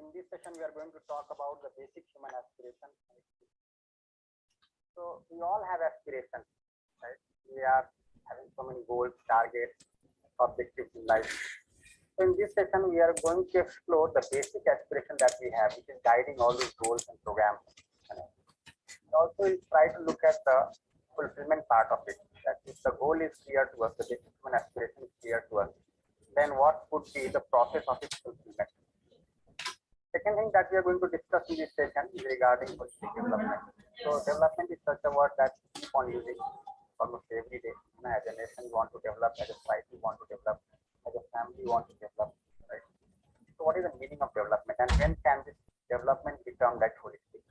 in this session, we are going to talk about the basic human aspiration. So we all have aspirations, right? We are having so many goals, targets, objectives in life. So in this session, we are going to explore the basic aspiration that we have, which is guiding all these goals and programs. And also, we try to look at the fulfillment part of it. That if the goal is clear to us, the basic human aspiration is clear to us, then what could be the process of its fulfillment? Second thing that we are going to discuss in this session is regarding holistic development. So development is such a word that we keep on using almost every day. As a nation, we want to develop, as a society, we want to develop, as a family, we want to develop, right? So what is the meaning of development, and when can this development become that holistic?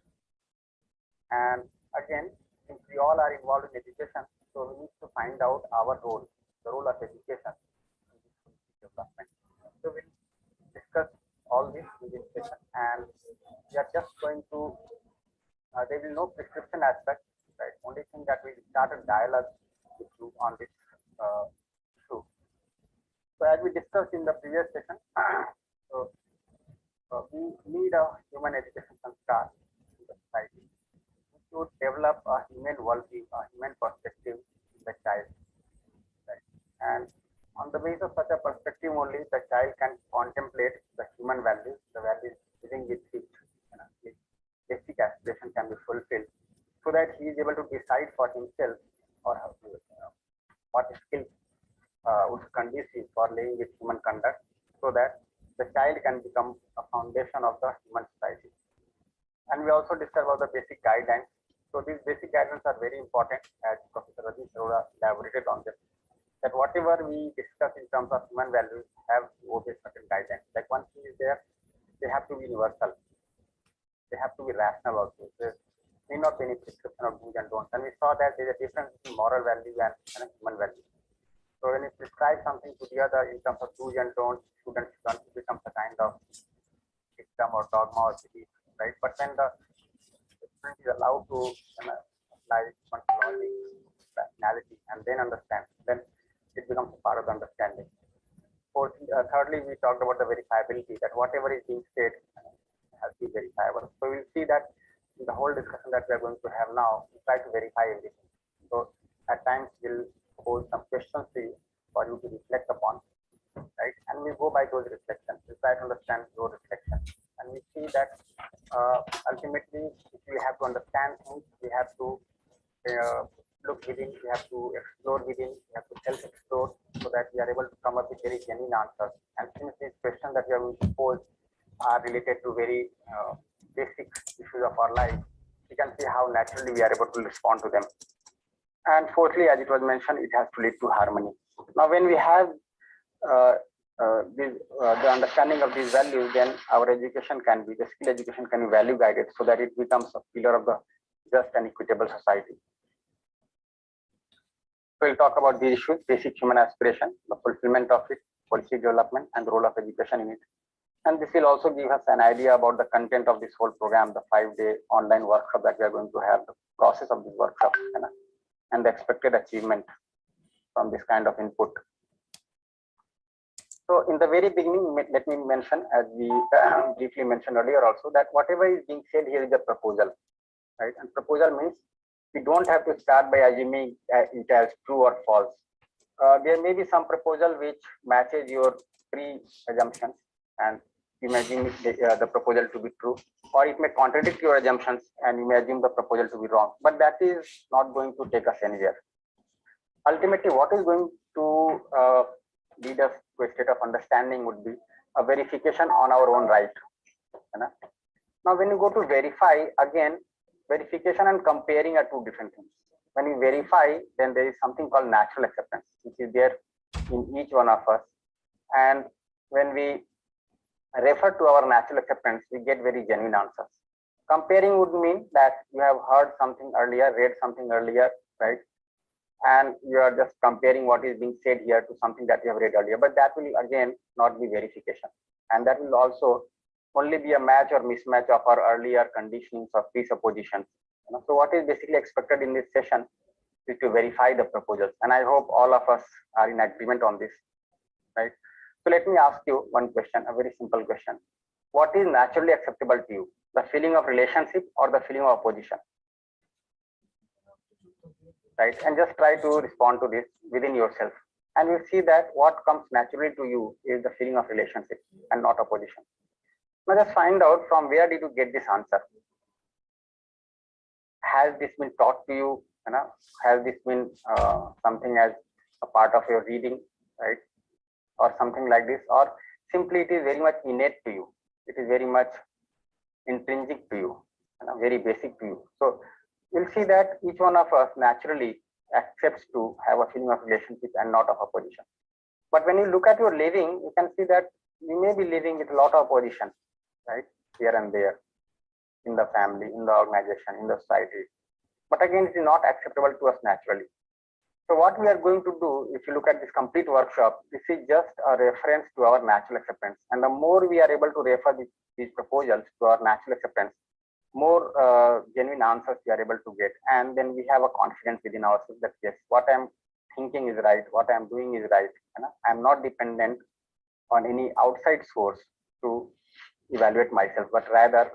And again, since we all are involved in education, so we need to find out our role, the role of education in this holistic development. So we'll discuss all this in this session, and we are just going to there will be no prescription aspect, right? Only thing that we start a dialogue with you on this issue. So as we discussed in the previous session, we need a human education sanskar in the society to develop a human worldview, a human perspective in the child, right? And on the basis of such a perspective only, the child can contemplate the human values, the values within which his basic aspiration can be fulfilled, so that he is able to decide for himself or how to, what skills would conducive for living with human conduct, so that the child can become a foundation of the human society. And we also discussed about the basic guidelines. So these basic guidelines are very important, as Professor Rajesh Arora elaborated on them, that whatever we discuss in terms of human values have to obey certain guidelines. Like one thing is there, they have to be universal. They have to be rational also. There may not be any prescription of do's and don'ts. And we saw that there is a difference between moral value and human value. So when you prescribe something to the other in terms of do's and don'ts, should and shouldn't, it becomes a kind of system or dogma or belief, right? But when the student is allowed to apply one's logic, rationality, and then understand, then it becomes a part of the understanding. Thirdly, we talked about the verifiability, that whatever is being said has to be verifiable. So we'll see that in the whole discussion that we are going to have now, we try to verify everything. So at times we'll pose some questions to you for you to reflect upon, right? And we go by those reflections. We try to understand those reflections. And we see that ultimately, if we have to understand things, we have to look within, we have to explore within, we have to self-explore, so that we are able to come up with very genuine answers. And since these questions that we are going to pose are related to very basic issues of our life, we can see how naturally we are able to respond to them. And fourthly, as it was mentioned, it has to lead to harmony. Now, when we have the understanding of these values, then our education can be, the skill education can be value guided, so that it becomes a pillar of the just and equitable society. So we'll talk about these issues: basic human aspiration, the fulfillment of it, policy development, and the role of education in it. And this will also give us an idea about the content of this whole program, the 5-day online workshop that we are going to have, the process of this workshop, and the expected achievement from this kind of input. So in the very beginning, let me mention, as we briefly mentioned earlier also, that whatever is being said here is a proposal, right? And proposal means we don't have to start by assuming it as true or false. There may be some proposal which matches your pre-assumptions, and you may assume the proposal to be true, or it may contradict your assumptions and you may assume the proposal to be wrong, but that is not going to take us anywhere. Ultimately, what is going to lead us to a state of understanding would be a verification on our own right. Now, when you go to verify, again, verification and comparing are two different things. When you verify, then there is something called natural acceptance, which is there in each one of us. And when we refer to our natural acceptance, we get very genuine answers. Comparing would mean that you have heard something earlier, read something earlier, right? And you are just comparing what is being said here to something that you have read earlier. But that will again not be verification. And that will also only be a match or mismatch of our earlier conditionings or presuppositions. So what is basically expected in this session is to verify the proposals. And I hope all of us are in agreement on this, right? So let me ask you one question, a very simple question. what is naturally acceptable to you, the feeling of relationship or the feeling of opposition, right? And just try to respond to this within yourself, and you'll see that what comes naturally to you is the feeling of relationship and not opposition. Now just find out from where did you get this answer. Has this been taught to you? Has this been something as a part of your reading, right? Or something like this, or simply it is very much innate to you. It is very much intrinsic to you, very basic to you. So you'll see that each one of us naturally accepts to have a feeling of relationship and not of opposition. But when you look at your living, you can see that you may be living with a lot of opposition, right? Here and there, in the family, in the organization, in the society. But again, it is not acceptable to us naturally. So what we are going to do, if you look at this complete workshop, this is just a reference to our natural acceptance. And the more we are able to refer these proposals to our natural acceptance, more genuine answers we are able to get. And then we have a confidence within ourselves that yes, what I'm thinking is right, what I'm doing is right. I'm not dependent on any outside source to evaluate myself, but rather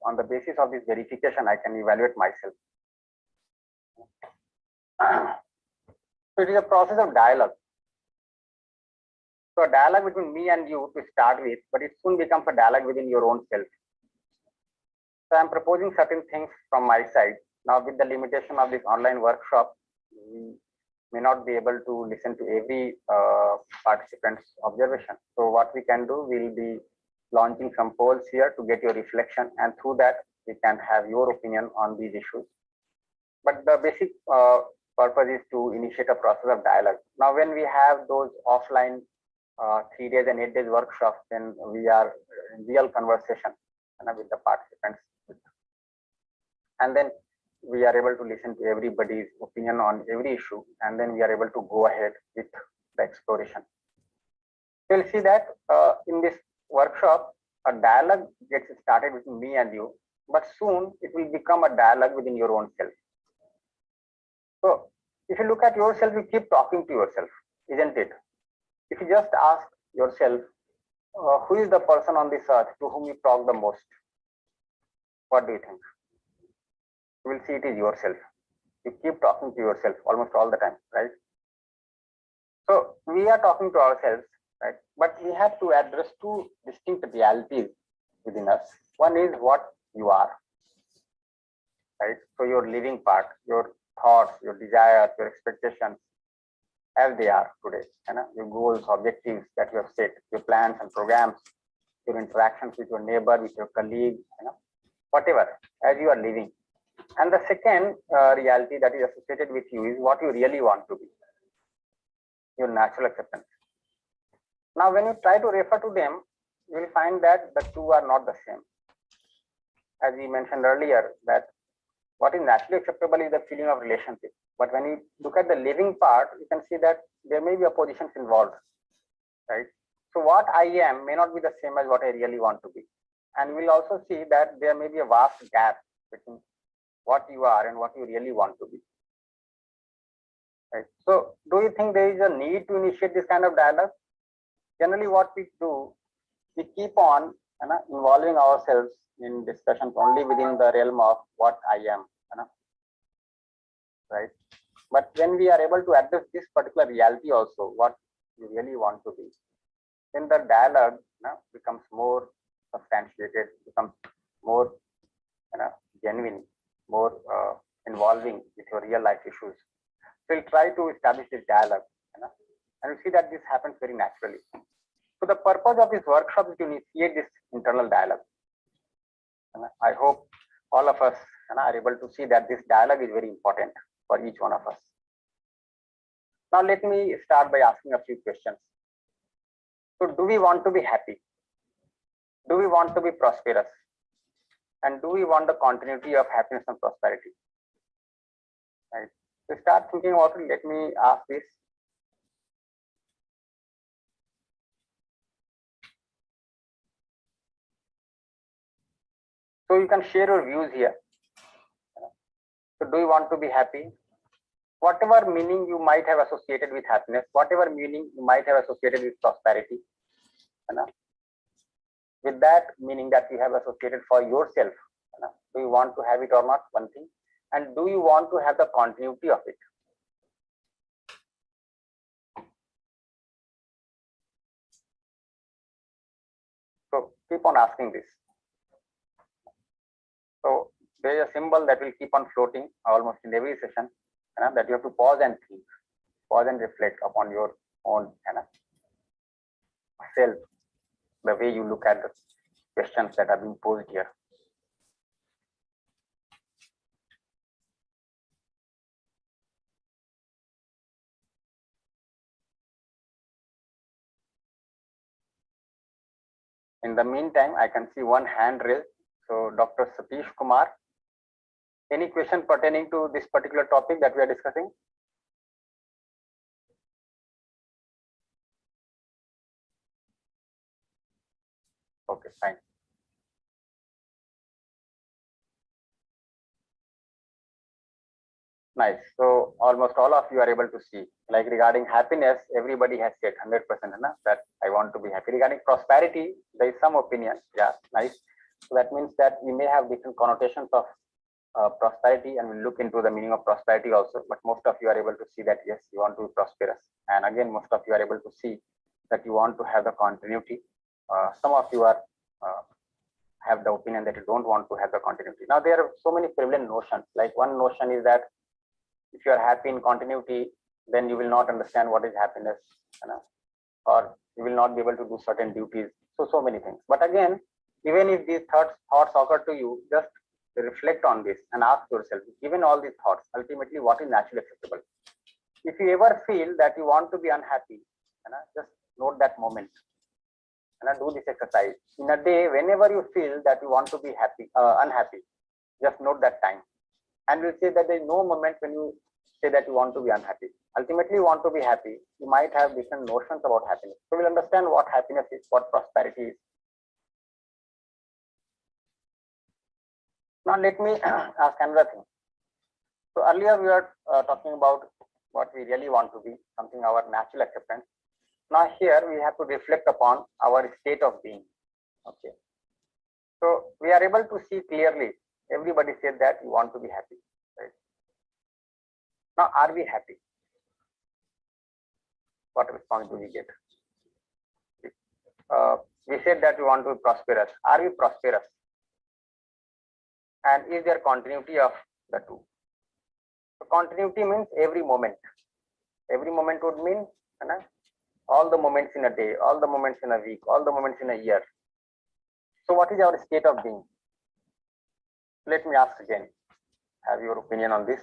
on the basis of this verification, I can evaluate myself. So it is a process of dialogue. So a dialogue between me and you to start with, but it soon becomes a dialogue within your own self. So I'm proposing certain things from my side. Now with the limitation of this online workshop, we may not be able to listen to every participant's observation. So what we can do, we'll be launching some polls here to get your reflection, and through that we can have your opinion on these issues. But the basic purpose is to initiate a process of dialogue. Now when we have those offline 3 days and 8 days workshops, then we are in real conversation with the participants, and then we are able to listen to everybody's opinion on every issue, and then we are able to go ahead with the exploration. You'll see that in this workshop, a dialogue gets started between me and you, but soon it will become a dialogue within your own self. So if you look at yourself, you keep talking to yourself, isn't it? If you just ask yourself, who is the person on this earth to whom you talk the most? What do you think? You will see it is yourself. You keep talking to yourself almost all the time, right? So we are talking to ourselves, right? But we have to address two distinct realities within us. One is what you are, right? So your living part, your thoughts, your desires, your expectations, as they are today, your goals, objectives that you have set, your plans and programs, your interactions with your neighbor, with your colleague, whatever, as you are living. And the second reality that is associated with you is what you really want to be, your natural acceptance. Now, when you try to refer to them, you will find that the two are not the same. As we mentioned earlier, that what is naturally acceptable is the feeling of relationship. But when you look at the living part, you can see that there may be oppositions involved, right? So what I am may not be the same as what I really want to be. And we'll also see that there may be a vast gap between what you are and what you really want to be. Right? So do you think there is a need to initiate this kind of dialogue? Generally what we do, we keep on involving ourselves in discussions only within the realm of what I am, right? But when we are able to address this particular reality also, what you really want to be, then the dialogue becomes more substantiated, becomes more genuine, more involving with your real life issues. So we'll try to establish this dialogue, and we see that this happens very naturally. So the purpose of this workshop is to initiate this internal dialogue. I hope all of us are able to see that this dialogue is very important for each one of us. Now let me start by asking a few questions. So do we want to be happy? Do we want to be prosperous? And do we want the continuity of happiness and prosperity? Right. To start thinking about it, let me ask this. So you can share your views here. So do you want to be happy? Whatever meaning you might have associated with happiness, whatever meaning you might have associated with prosperity, with that meaning that you have associated for yourself. Do you want to have it or not? One thing. And do you want to have the continuity of it? So keep on asking this. So there is a symbol that will keep on floating almost in every session, that you have to pause and think, pause and reflect upon your own self, the way you look at the questions that are being posed here. In the meantime, I can see one hand raised. So Dr. Satish Kumar, any question pertaining to this particular topic that we are discussing? Okay, fine. Nice. So almost all of you are able to see, like regarding happiness, everybody has said 100% that I want to be happy. Regarding prosperity, there is some opinion. Yeah, nice. So that means that we may have different connotations of prosperity, and we'll look into the meaning of prosperity also. But most of you are able to see that yes, you want to be prosperous. And again, most of you are able to see that you want to have the continuity. Some of you are have the opinion that you don't want to have the continuity. Now there are so many prevalent notions. Like one notion is that if you are happy in continuity, then you will not understand what is happiness, or you will not be able to do certain duties. So many things. But again, even if these thoughts occur to you, just reflect on this and ask yourself, given all these thoughts, ultimately what is naturally acceptable? If you ever feel that you want to be unhappy, just note that moment and do this exercise. In a day, whenever you feel that you want to be unhappy, just note that time. And we'll say that there is no moment when you say that you want to be unhappy. Ultimately, you want to be happy. You might have different notions about happiness. So we'll understand what happiness is, what prosperity is. Now let me ask another thing. So earlier we were talking about what we really want to be, something our natural acceptance. Now here we have to reflect upon our state of being. Okay. So we are able to see clearly. Everybody said that you want to be happy, right? Now, are we happy? What response do we get? We said that we want to be prosperous. Are we prosperous? And is there continuity of the two? So continuity means every moment. Every moment would mean all the moments in a day, all the moments in a week, all the moments in a year. So what is our state of being? Let me ask again, have your opinion on this?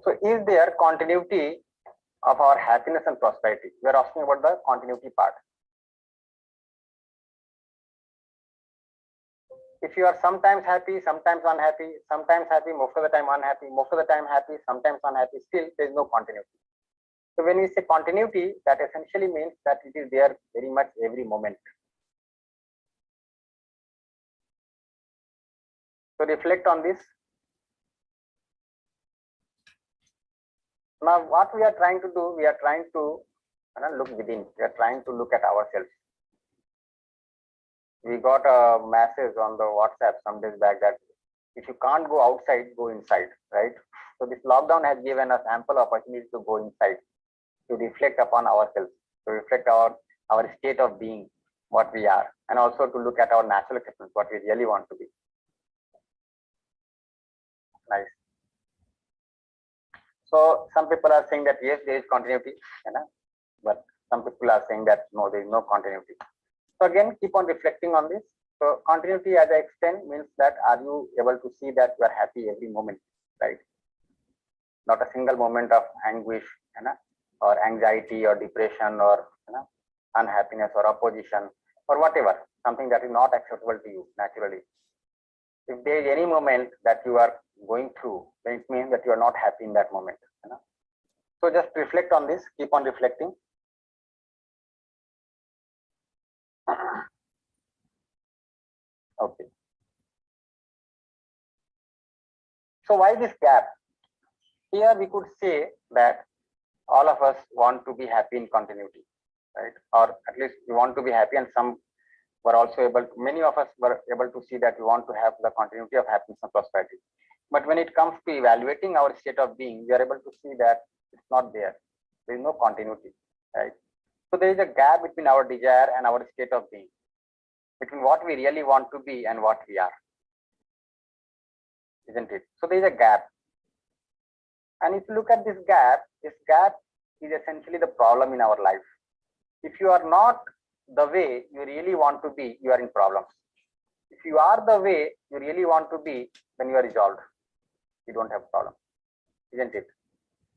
So is there continuity of our happiness and prosperity? We are asking about the continuity part. If you are sometimes happy, sometimes unhappy, sometimes happy, most of the time unhappy, most of the time happy, sometimes unhappy, still there is no continuity. So when we say continuity, that essentially means that it is there very much every moment. So reflect on this. Now what we are trying to do, we are trying to look within, we are trying to look at ourselves. We got a message on the WhatsApp some days back that if you can't go outside, go inside, right? So this lockdown has given us ample opportunity to go inside, to reflect upon ourselves, to reflect our state of being, what we are, and also to look at our natural acceptance, what we really want to be. Nice. So some people are saying that yes, there is continuity, but some people are saying that no, there is no continuity. So again, keep on reflecting on this. So continuity, as I explained, means that are you able to see that you are happy every moment, right? Not a single moment of anguish, or anxiety or depression or unhappiness or opposition or whatever, something that is not acceptable to you naturally. If there is any moment that you are going through, then it means that you are not happy in that moment. So just reflect on this, keep on reflecting. Okay. So why this gap? Here we could say that all of us want to be happy in continuity, right? Or at least we want to be happy, and some were also able to, many of us were able to see that we want to have the continuity of happiness and prosperity. But when it comes to evaluating our state of being, we are able to see that it's not there. There is no continuity, right? So there is a gap between our desire and our state of being, between what we really want to be and what we are, isn't it? So there is a gap. And if you look at this gap is essentially the problem in our life. If you are not the way you really want to be, you are in problems. If you are the way you really want to be, then you are resolved. You don't have problem, isn't it?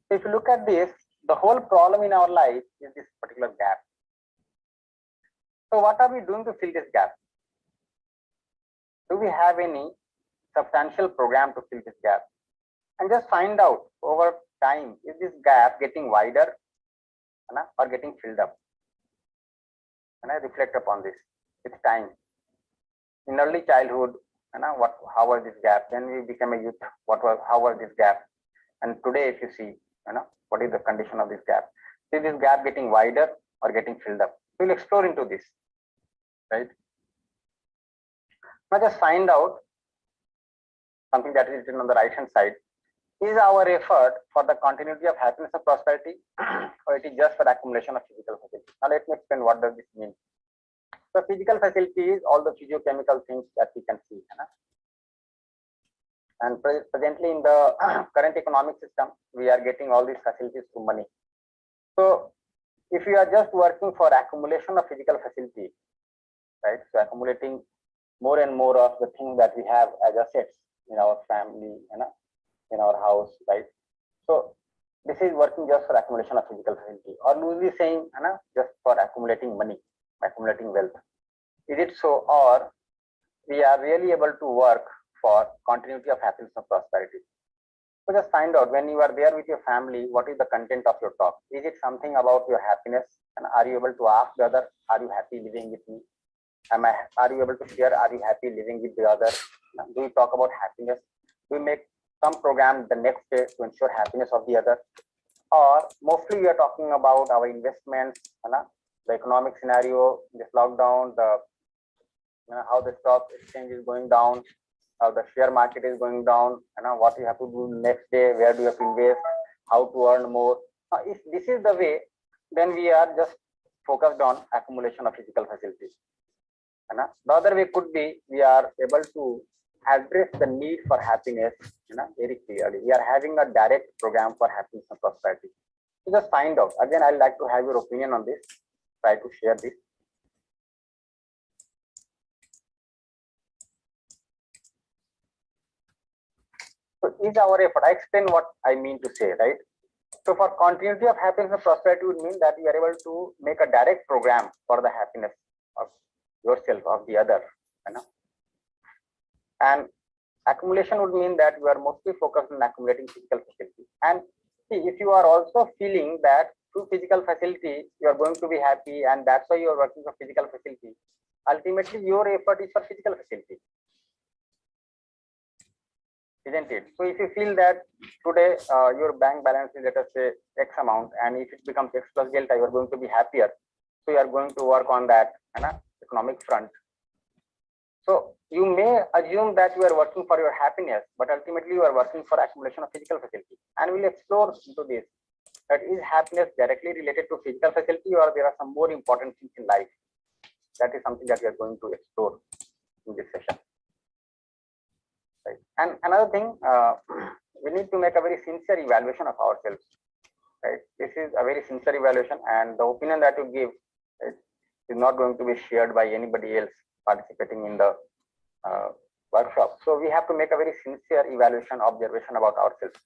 So if you look at this, the whole problem in our life is this particular gap. So what are we doing to fill this gap? Do we have any substantial program to fill this gap? And just find out over time, is this gap getting wider or getting filled up? And I reflect upon this. It's time. In early childhood, how was this gap? Then we became a youth. How was this gap? And today, if you see, what is the condition of this gap? Is this gap getting wider or getting filled up? We'll explore into this, right? Now just find out something that is written on the right hand side. Is our effort for the continuity of happiness and prosperity, or it is just for accumulation of physical facilities? Now let me explain what does this mean. So physical facilities, all the physiochemical things that we can see. And presently in the current economic system, we are getting all these facilities through money. So if you are just working for accumulation of physical facility, right? So accumulating more and more of the things that we have as assets in our family, in our house, right? So this is working just for accumulation of physical facility, or loosely saying, just for accumulating money, accumulating wealth. Is it so, or we are really able to work for continuity of happiness and prosperity? So just find out when you are there with your family, what is the content of your talk? Is it something about your happiness? And are you able to ask the other, are you happy living with me? Are you able to share, are you happy living with the other? Do we talk about happiness? Do we make some program the next day to ensure happiness of the other? Or mostly we are talking about our investments, the economic scenario, this lockdown, the how the stock exchange is going down, how the share market is going down, what you have to do next day, where do you have to invest, how to earn more. If this is the way, then we are just focused on accumulation of physical facilities. The other way could be we are able to address the need for happiness very clearly. We are having a direct program for happiness and prosperity. So just find out. Again, I'd like to have your opinion on this. Try to share this. So is our effort, I explain what I mean to say, right? So for continuity of happiness and prosperity would mean that we are able to make a direct program for the happiness of yourself, of the other. And accumulation would mean that you are mostly focused on accumulating physical facility. And see, if you are also feeling that through physical facility, you are going to be happy, and that's why you are working for physical facility, ultimately your effort is for physical facility, isn't it? So if you feel that today your bank balance is, let us say, X amount, and if it becomes X plus delta, you are going to be happier. So you are going to work on that economic front. So you may assume that you are working for your happiness, but ultimately you are working for accumulation of physical facility. And we'll explore into this. That is happiness directly related to physical facility, or there are some more important things in life? That is something that we are going to explore in this session. Right. And another thing, we need to make a very sincere evaluation of ourselves. Right. This is a very sincere evaluation, and the opinion that you give is not going to be shared by anybody else participating in the workshop. So we have to make a very sincere evaluation, observation about ourselves.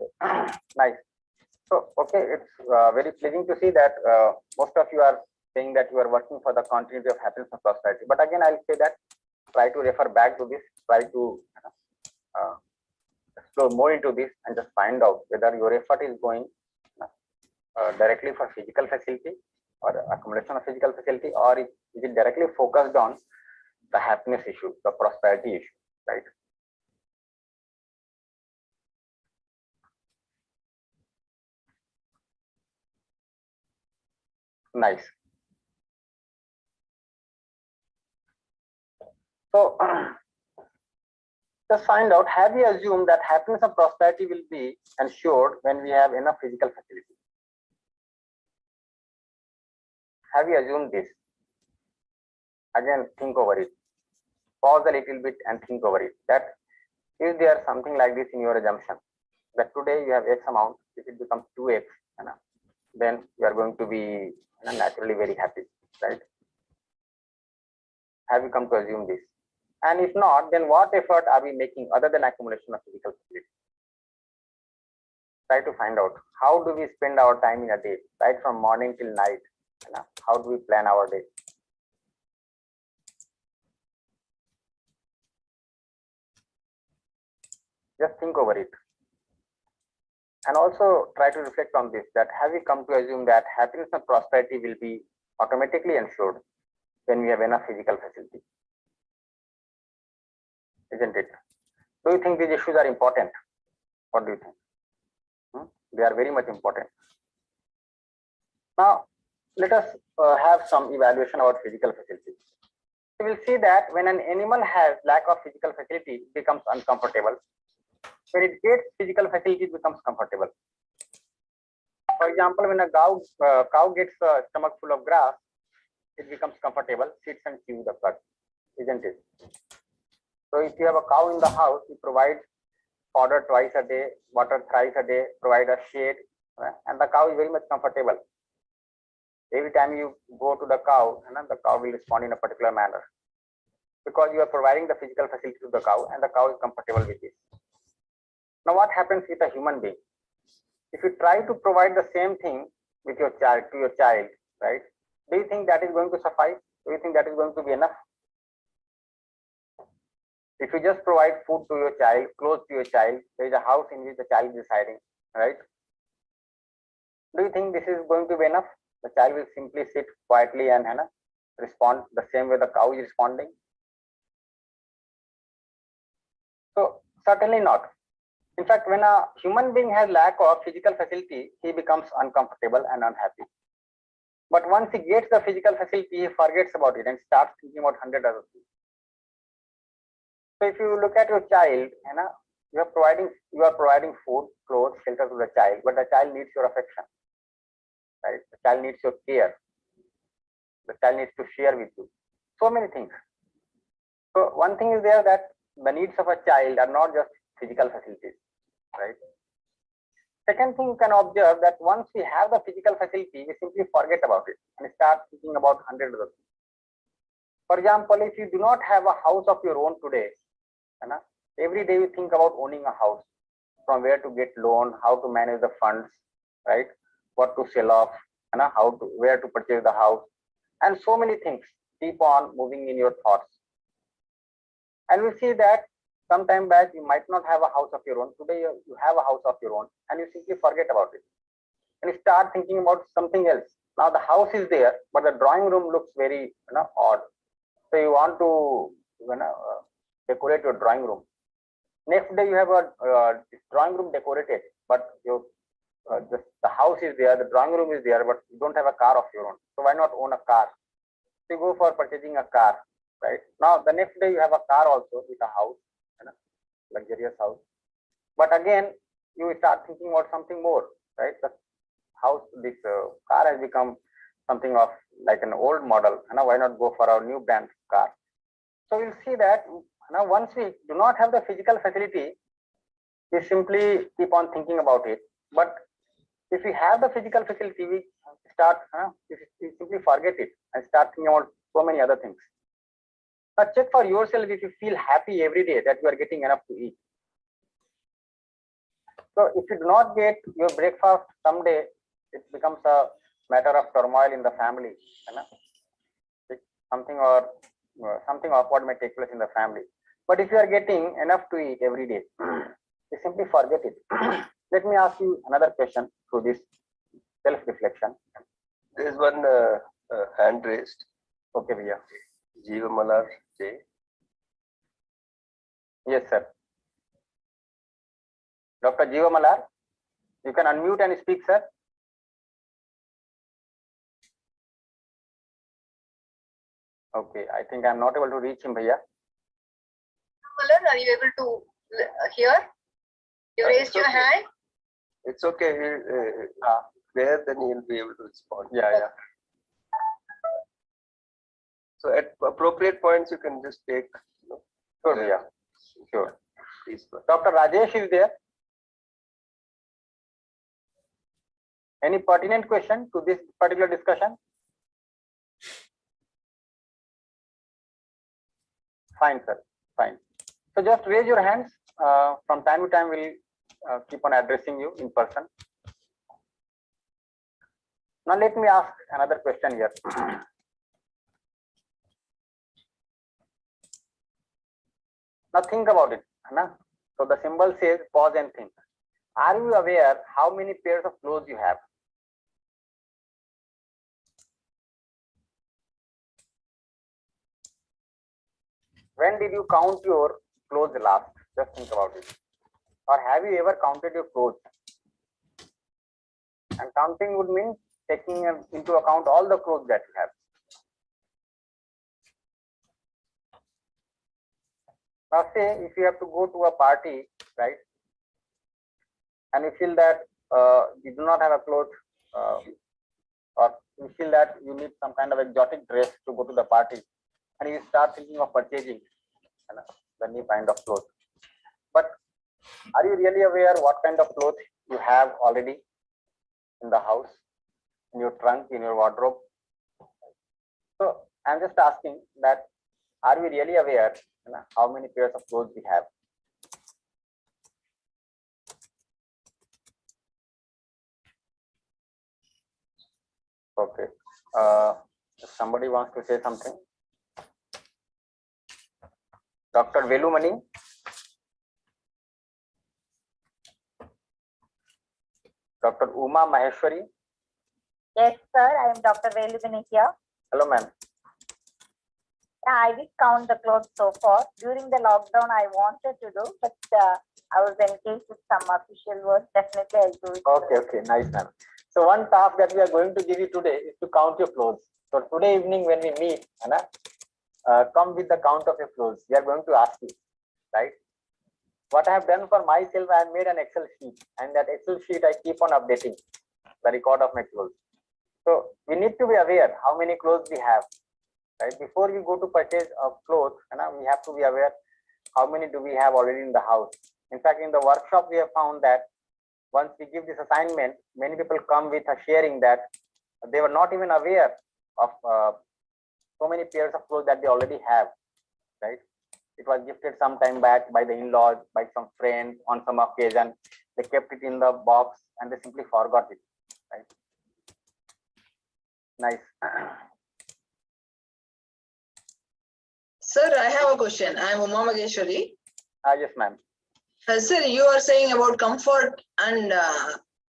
Okay. Nice. So, okay, it's very pleasing to see that most of you are saying that you are working for the continuity of happiness and prosperity. But again, I'll say that try to refer back to this, try to explore more into this, and just find out whether your effort is going directly for physical facility or accumulation of physical facility, or is it directly focused on the happiness issue, the prosperity issue, right? Nice. So just find out, have we assumed that happiness and prosperity will be ensured when we have enough physical facility? Have we assumed this? Again, think over it. Pause a little bit and think over it. That is there something like this in your assumption? That today you have X amount, if it becomes 2X, then you are going to be naturally very happy, right? Have you come to assume this? And if not, then what effort are we making other than accumulation of physical facility? Try to find out, how do we spend our time in a day, right from morning till night? How do we plan our day? Just think over it. And also try to reflect on this, that have we come to assume that happiness and prosperity will be automatically ensured when we have enough physical facility? Isn't it? Do you think these issues are important? What do you think? They are very much important. Now, let us have some evaluation about physical facility. We will see that when an animal has lack of physical facility, it becomes uncomfortable. When it gets physical facility, it becomes comfortable. For example, when a cow gets a stomach full of grass, it becomes comfortable, sits and chews the cud, isn't it? So if you have a cow in the house, you provide fodder twice a day, water thrice a day, provide a shade, and the cow is very much comfortable. Every time you go to the cow will respond in a particular manner, because you are providing the physical facility to the cow and the cow is comfortable with this. Now what happens with a human being? If you try to provide the same thing with your child, to your child, right? Do you think that is going to suffice? Do you think that is going to be enough? If you just provide food to your child, clothes to your child, there is a house in which the child is residing, right? Do you think this is going to be enough? The child will simply sit quietly and respond the same way the cow is responding. So certainly not. In fact, when a human being has lack of physical facility, he becomes uncomfortable and unhappy. But once he gets the physical facility, he forgets about it and starts thinking about 100 other things. So if you look at your child, you are providing food, clothes, shelter to the child, but the child needs your affection, right? The child needs your care. The child needs to share with you so many things. So one thing is there, that the needs of a child are not just physical facilities, right? Second thing, you can observe that once we have the physical facility, we simply forget about it and start thinking about 100 other things. For example, if you do not have a house of your own today, every day you think about owning a house, from where to get loan, how to manage the funds, right? What to sell off, where to purchase the house, and so many things keep on moving in your thoughts. And we see that sometime back you might not have a house of your own. Today you have a house of your own, and you simply forget about it and you start thinking about something else. Now the house is there, but the drawing room looks very odd. So you want to decorate your drawing room. Next day you have a drawing room decorated, but the house is there, the drawing room is there, but you don't have a car of your own. So why not own a car? So you go for purchasing a car, right? Now the next day you have a car also with a house, luxurious house. But again, you start thinking about something more, right? The house, this car has become something of like an old model. Why not go for our new brand car? So we'll see that once we do not have the physical facility, we simply keep on thinking about it. But if we have the physical facility, we start, we simply forget it and start thinking about so many other things. Now check for yourself if you feel happy every day that you are getting enough to eat. So if you do not get your breakfast someday, it becomes a matter of turmoil in the family. Something awkward may take place in the family. But if you are getting enough to eat every day, you simply forget it. Let me ask you another question through this self-reflection. There is one hand raised. Okay, Vijay. Jeeva Malar J. Yes, sir. Dr. Jeeva Malar, you can unmute and speak, sir. Okay, I think I'm not able to reach him, Bhaiya. Color, are you able to hear? You raised your okay. hand. It's okay. There, then he'll be able to respond. Yeah. So at appropriate points, you can just take. Sure, Bhaiya. Sure. Please. Dr. Rajesh is there. Any pertinent question to this particular discussion? Fine, sir. Fine. So just raise your hands. From time to time, we'll keep on addressing you in person. Now let me ask another question here. Now think about it. So the symbol says pause and think. Are you aware how many pairs of clothes you have? When did you count your clothes last? Just think about it. Or have you ever counted your clothes? And counting would mean taking into account all the clothes that you have. Now say if you have to go to a party, right? And you feel that you do not have a cloth, or you feel that you need some kind of exotic dress to go to the party, and you start thinking of purchasing the new kind of clothes. But are you really aware what kind of clothes you have already in the house, in your trunk, in your wardrobe? So I'm just asking that, are we really aware how many pairs of clothes we have? Okay. If somebody wants to say something. Dr. Velumani. Dr. Uma Maheshwari. Yes, sir. I am Dr. Velumani here. Hello, ma'am. Yeah, I did count the clothes so far. During the lockdown, I wanted to do, but I was engaged with some official work. Definitely, I'll do it. Okay, nice, ma'am. So one task that we are going to give you today is to count your clothes. So today evening when we meet, come with the count of your clothes. We are going to ask you, right? What I have done for myself, I have made an Excel sheet, and that Excel sheet I keep on updating the record of my clothes. So we need to be aware how many clothes we have, right? Before we go to purchase a clothes, we have to be aware how many do we have already in the house. In fact, in the workshop, we have found that once we give this assignment, many people come with a sharing that they were not even aware of so many pairs of clothes that they already have, right? It was gifted some time back by the in-laws, by some friends on some occasion. They kept it in the box and they simply forgot it, right? Nice. Sir, I have a question. I am Uma Maheshwari. Yes, ma'am. Sir, you are saying about comfort and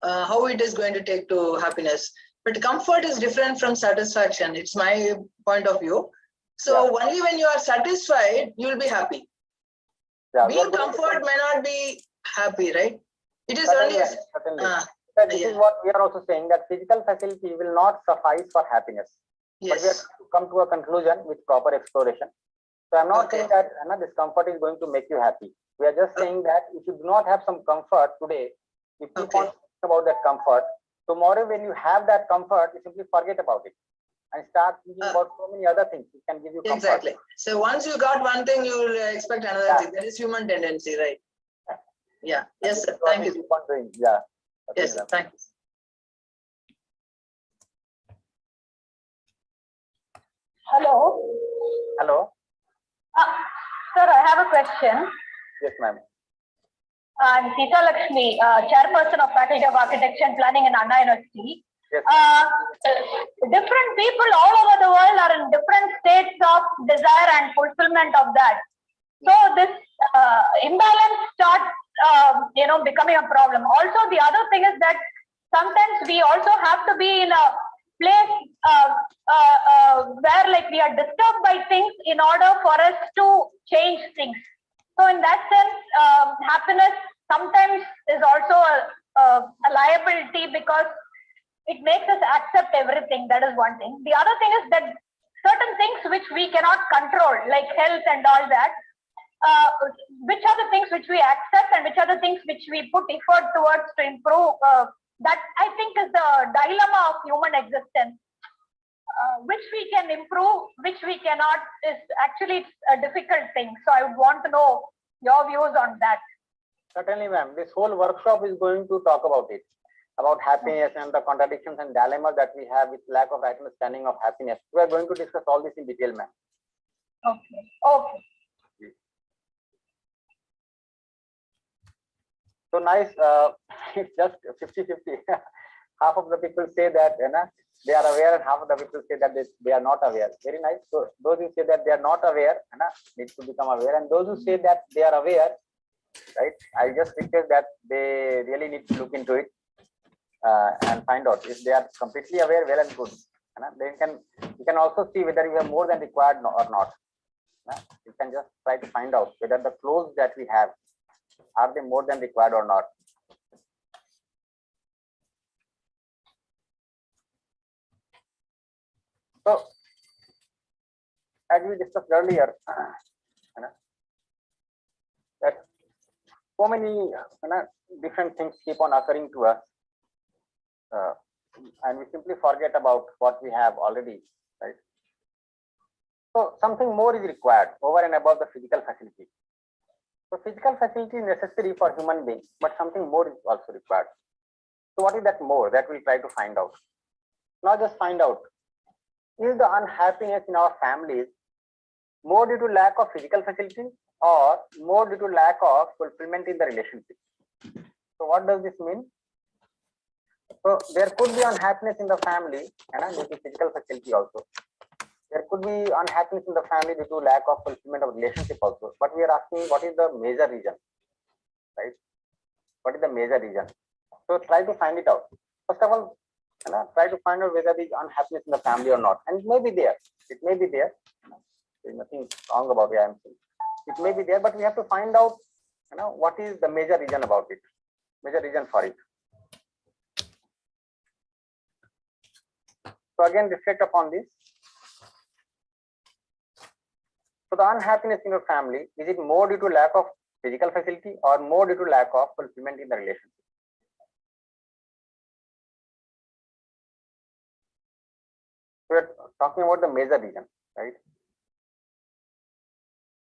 how it is going to take to happiness. But comfort is different from satisfaction. It's my point of view. So only when you are satisfied, you will be happy. Yeah, being comfort may not be happy, right? It is certainly, only. certainly. This is what we are also saying, that physical facility will not suffice for happiness. Yes. But we have to come to a conclusion with proper exploration. So I'm not saying that discomfort is going to make you happy. We are just saying that if you do not have some comfort today, you keep on thinking about that comfort. Tomorrow, when you have that comfort, you simply forget about it and start thinking about so many other things which can give you comfort. Exactly. So once you got one thing, you will expect another thing. That is human tendency, right? Yeah. Yes, sir. Thank you. Keep on doing. Yeah. Okay, yes, sir. Thank you. Hello. Hello. Sir, I have a question. Yes, ma'am. I'm Sita Lakshmi, chairperson of Faculty of Architecture and Planning in Anna University. Yes. Different people all over the world are in different states of desire and fulfillment of that. So this imbalance starts, becoming a problem. Also, the other thing is that sometimes we also have to be in a place where like we are disturbed by things in order for us to change things. So in that sense, happiness sometimes is also a liability because it makes us accept everything. That is one thing. The other thing is that certain things which we cannot control, like health and all that, which are the things which we accept and which are the things which we put effort towards to improve? That I think is the dilemma of human existence. Which we can improve, which we cannot, is actually a difficult thing. So I would want to know your views on that. Certainly, ma'am. This whole workshop is going to talk about it, about happiness and the contradictions and dilemmas that we have with lack of right understanding of happiness. We are going to discuss all this in detail, ma'am. Okay. Okay. So nice. It's just 50-50. Half of the people say that they are aware, and half of the people say that they are not aware. Very nice. So those who say that they are not aware need to become aware, and those who say that they are aware, right? I just request that they really need to look into it and find out if they are completely aware. Well and good. Then you can also see whether you have more than required or not. You can just try to find out whether the clothes that we have, are they more than required or not. So, as we discussed earlier, that so many different things keep on occurring to us, and we simply forget about what we have already, right? So, something more is required over and above the physical facility. So, physical facility is necessary for human beings, but something more is also required. So, what is that more that we try to find out? Not just find out. Is the unhappiness in our families more due to lack of physical facilities or more due to lack of fulfillment in the relationship? So what does this mean? So there could be unhappiness in the family due to physical facility also. There could be unhappiness in the family due to lack of fulfillment of relationship also. But we are asking what is the major reason, right? What is the major reason? So try to find it out. First of all, try to find out whether there is unhappiness in the family or not, and it may be there. It may be there. There's nothing wrong about it. I'm saying it may be there, but we have to find out, what is the major reason about it, major reason for it. So again, reflect upon this. So the unhappiness in your family, is it more due to lack of physical facility or more due to lack of fulfillment in the relationship? We're talking about the major reason, right?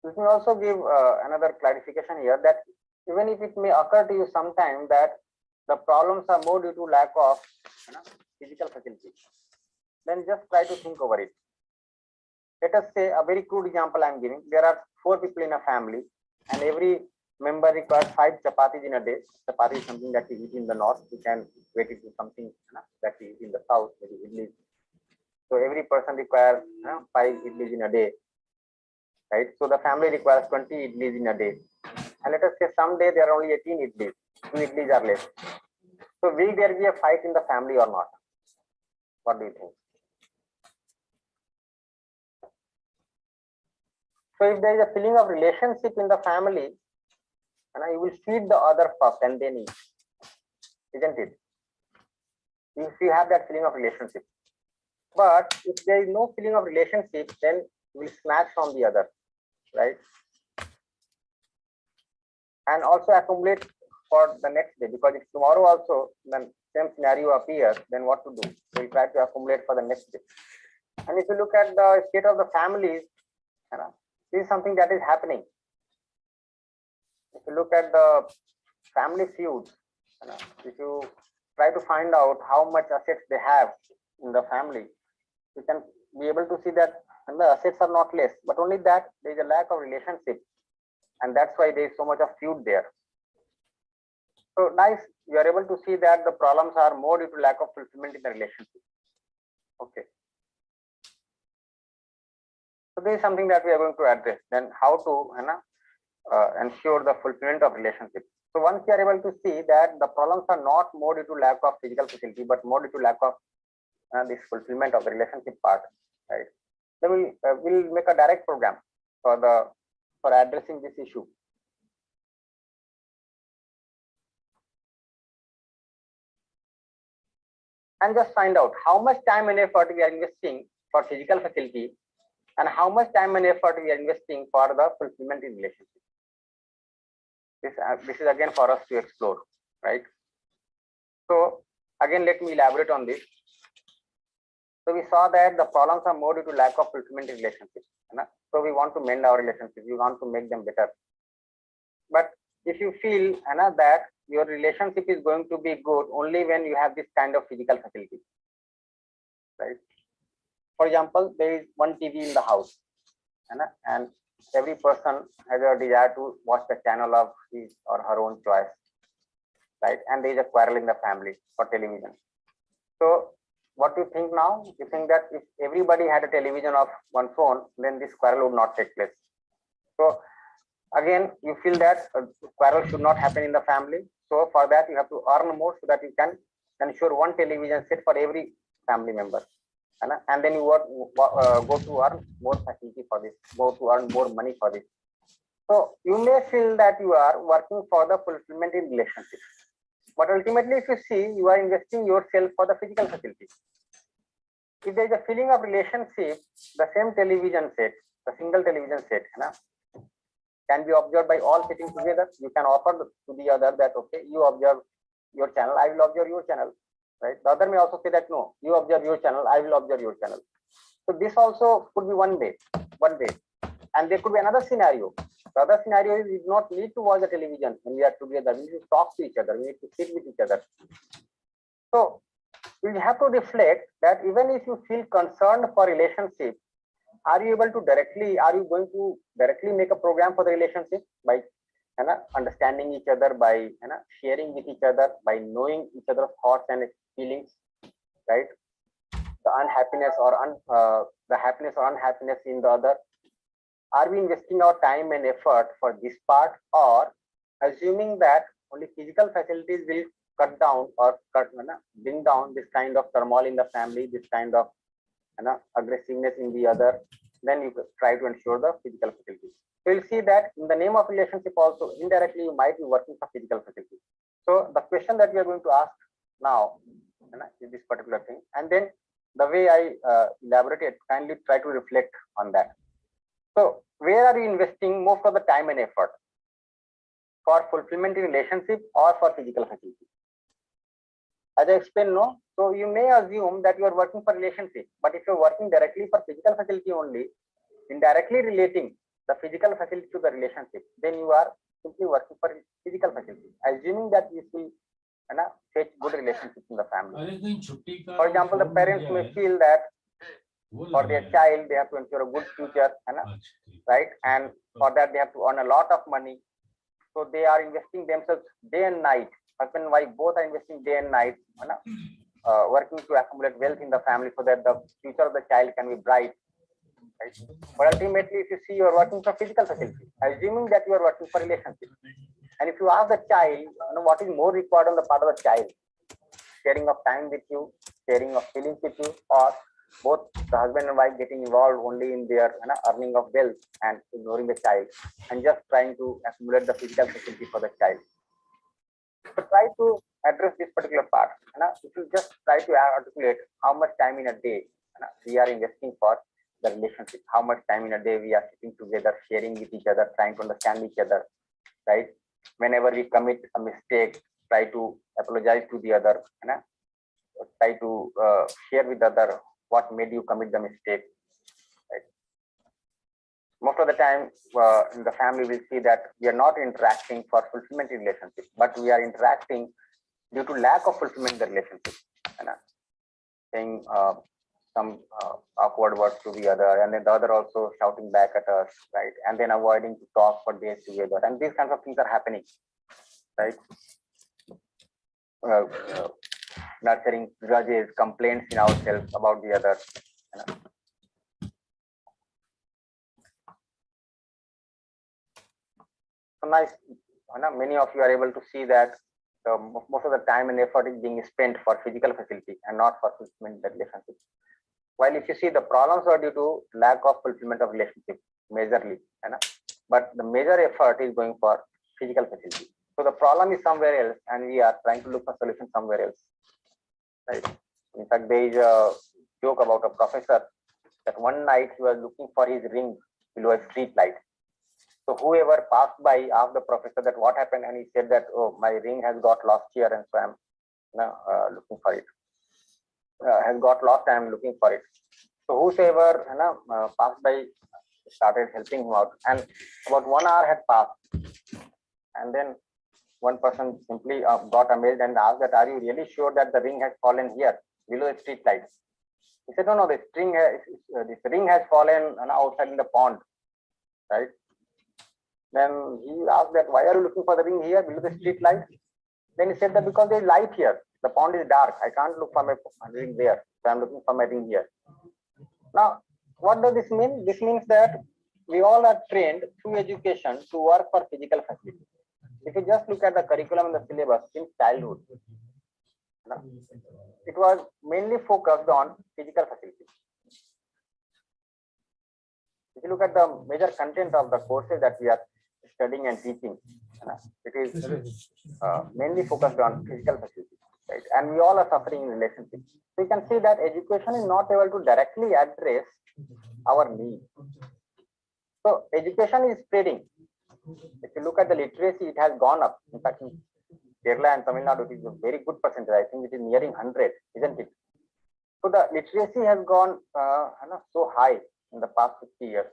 Let me also give another clarification here, that even if it may occur to you sometime that the problems are more due to lack of physical facility, then just try to think over it. Let us say a very crude example I'm giving. There are 4 people in a family, and every member requires 5 chapatis in a day. Chapati is something that we eat in the north. We can weight it to something that we eat in the south, maybe idlis. So every person requires 5 idlis in a day, right? So the family requires 20 idlis in a day. And let us say someday there are only 18 idlis, 2 idlis are left. So will there be a fight in the family or not? What do you think? So if there is a feeling of relationship in the family, you will feed the other first and then eat, isn't it? If you have that feeling of relationship. But if there is no feeling of relationship, then you will snatch from the other, right? And also accumulate for the next day, because if tomorrow also then same scenario appears, then what to do? We'll try to accumulate for the next day. And if you look at the state of the families, this is something that is happening. If you look at the family feuds, if you try to find out how much assets they have in the family, you can be able to see that the assets are not less, but only that there is a lack of relationship, and that's why there is so much of feud there. So nice, you are able to see that the problems are more due to lack of fulfillment in the relationship. Okay. So this is something that we are going to address. Then how to ensure the fulfillment of relationship. So once you are able to see that the problems are not more due to lack of physical facility, but more due to lack of this fulfillment of the relationship part, right? Then we'll make a direct program for addressing this issue. And just find out how much time and effort we are investing for physical facility and how much time and effort we are investing for the fulfillment in relationship. This is again for us to explore, right? So again, let me elaborate on this. So we saw that the problems are more due to lack of fulfillment in relationships. So we want to mend our relationships, we want to make them better. But if you feel that your relationship is going to be good only when you have this kind of physical facility, right? For example, there is one TV in the house, and every person has a desire to watch the channel of his or her own choice, right? And there is a quarrel in the family for television. So what do you think now? You think that if everybody had a television of one phone, then this quarrel would not take place. So again, you feel that quarrel should not happen in the family. So for that, you have to earn more so that you can ensure one television set for every family member. And then you go to earn more facility for this, go to earn more money for this. So you may feel that you are working for the fulfillment in relationships. But ultimately, if you see, you are investing yourself for the physical facility. If there is a feeling of relationship, the same television set, the single television set, can be observed by all sitting together. You can offer to the other that, okay, you observe your channel, I will observe your channel, right? The other may also say that, no, you observe your channel, I will observe your channel. So this also could be one way. And there could be another scenario. The other scenario is we do not need to watch the television when we are together. We need to talk to each other. We need to sit with each other. So we have to reflect that even if you feel concerned for relationship, are you going to directly make a program for the relationship by understanding each other, by sharing with each other, by knowing each other's thoughts and feelings, right? The unhappiness or the happiness or unhappiness in the other. Are we investing our time and effort for this part, or assuming that only physical facilities will cut down or bring down this kind of turmoil in the family, this kind of aggressiveness in the other, then you try to ensure the physical facilities. So you'll see that in the name of relationship also, indirectly you might be working for physical facilities. So the question that we are going to ask now is this particular thing, and then the way I elaborated, kindly try to reflect on that. So where are you investing most of the time and effort? For fulfillment in relationship or for physical facility? As I explained, no. So you may assume that you are working for relationship, but if you're working directly for physical facility only, indirectly relating the physical facility to the relationship, then you are simply working for physical facility, assuming that you will fetch good relationships in the family. For example, the parents may feel that for their child, they have to ensure a good future, right? And for that, they have to earn a lot of money. So they are investing themselves day and night. Husband and wife both are investing day and night, working to accumulate wealth in the family so that the future of the child can be bright. Right? But ultimately, if you see you are working for physical facility, assuming that you are working for relationship, and if you ask the child, what is more required on the part of the child, sharing of time with you, sharing of feelings with you, or both the husband and wife getting involved only in their earning of wealth and ignoring the child and just trying to accumulate the physical facility for the child. So try to address this particular part. If you just try to articulate how much time in a day we are investing for the relationship, how much time in a day we are sitting together, sharing with each other, trying to understand each other, right? Whenever we commit a mistake, try to apologize to the other, try to share with the other what made you commit the mistake, right? Most of the time in the family, we'll see that we are not interacting for fulfillment in relationship, but we are interacting due to lack of fulfillment in the relationship, saying some awkward words to the other, and then the other also shouting back at us, right? And then avoiding to talk for days together, and these kinds of things are happening, right? Nurturing grudges, complaints in ourselves about the other. So nice. Many of you are able to see that most of the time and effort is being spent for physical facility and not for fulfillment of relationship. While if you see the problems are due to lack of fulfillment of relationship majorly, but the major effort is going for physical facility. So the problem is somewhere else, and we are trying to look for solution somewhere else. Right. In fact, there is a joke about a professor that one night he was looking for his ring below a street light. So whoever passed by asked the professor that what happened, and he said that, oh, my ring has got lost here, and so I'm looking for it. Has got lost, I am looking for it. So whosoever passed by started helping him out, and about 1 hour had passed, and then one person simply got amazed and asked that, are you really sure that the ring has fallen here below the street light? He said, no, this ring has fallen outside in the pond, right? Then he asked that, why are you looking for the ring here below the street light? Then he said that because there is light here, the pond is dark, I can't look for my ring there, so I'm looking for my ring here. Now, what does this mean? This means that we all are trained through education to work for physical facilities. If you just look at the curriculum and the syllabus in childhood, it was mainly focused on physical facilities. If you look at the major content of the courses that we are studying and teaching, it is mainly focused on physical facilities, right? And we all are suffering in relationships. So you can see that education is not able to directly address our needs. So education is spreading. If you look at the literacy, it has gone up. In fact, in Kerala and Tamil Nadu, it is a very good percentage. I think it is nearing 100, isn't it? So the literacy has gone so high in the past 50 years.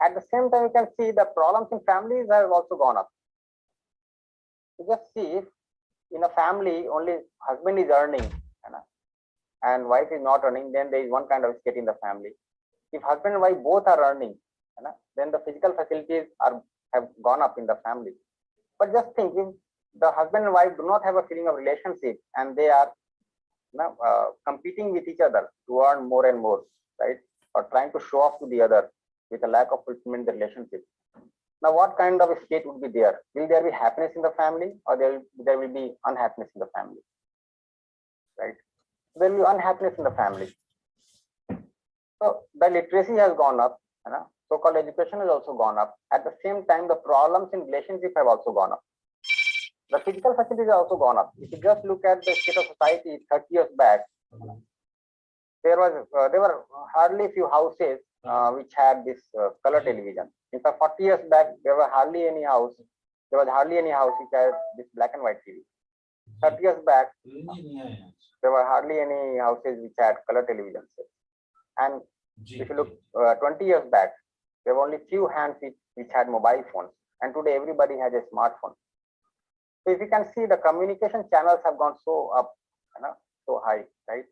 At the same time, you can see the problems in families have also gone up. You just see if in a family only husband is earning and wife is not earning, then there is one kind of state in the family. If husband and wife both are earning, then the physical facilities have gone up in the family. But just think, if the husband and wife do not have a feeling of relationship and they are competing with each other to earn more and more, right? Or trying to show off to the other with a lack of fulfillment in the relationship. Now, what kind of a state would be there? Will there be happiness in the family, or there will be unhappiness in the family? Right? There will be unhappiness in the family. So the literacy has gone up, so-called education has also gone up. At the same time, the problems in relationship have also gone up. The physical facilities have also gone up. If you just look at the state of society 30 years back, there were hardly few houses which had this color television. In fact, 40 years back, there was hardly any house which had this black and white TV. 30 years back, there were hardly any houses which had color television. And if you look 20 years back, there were only few hands which had mobile phones. And today everybody has a smartphone. So if you can see, the communication channels have gone so up, so high, right?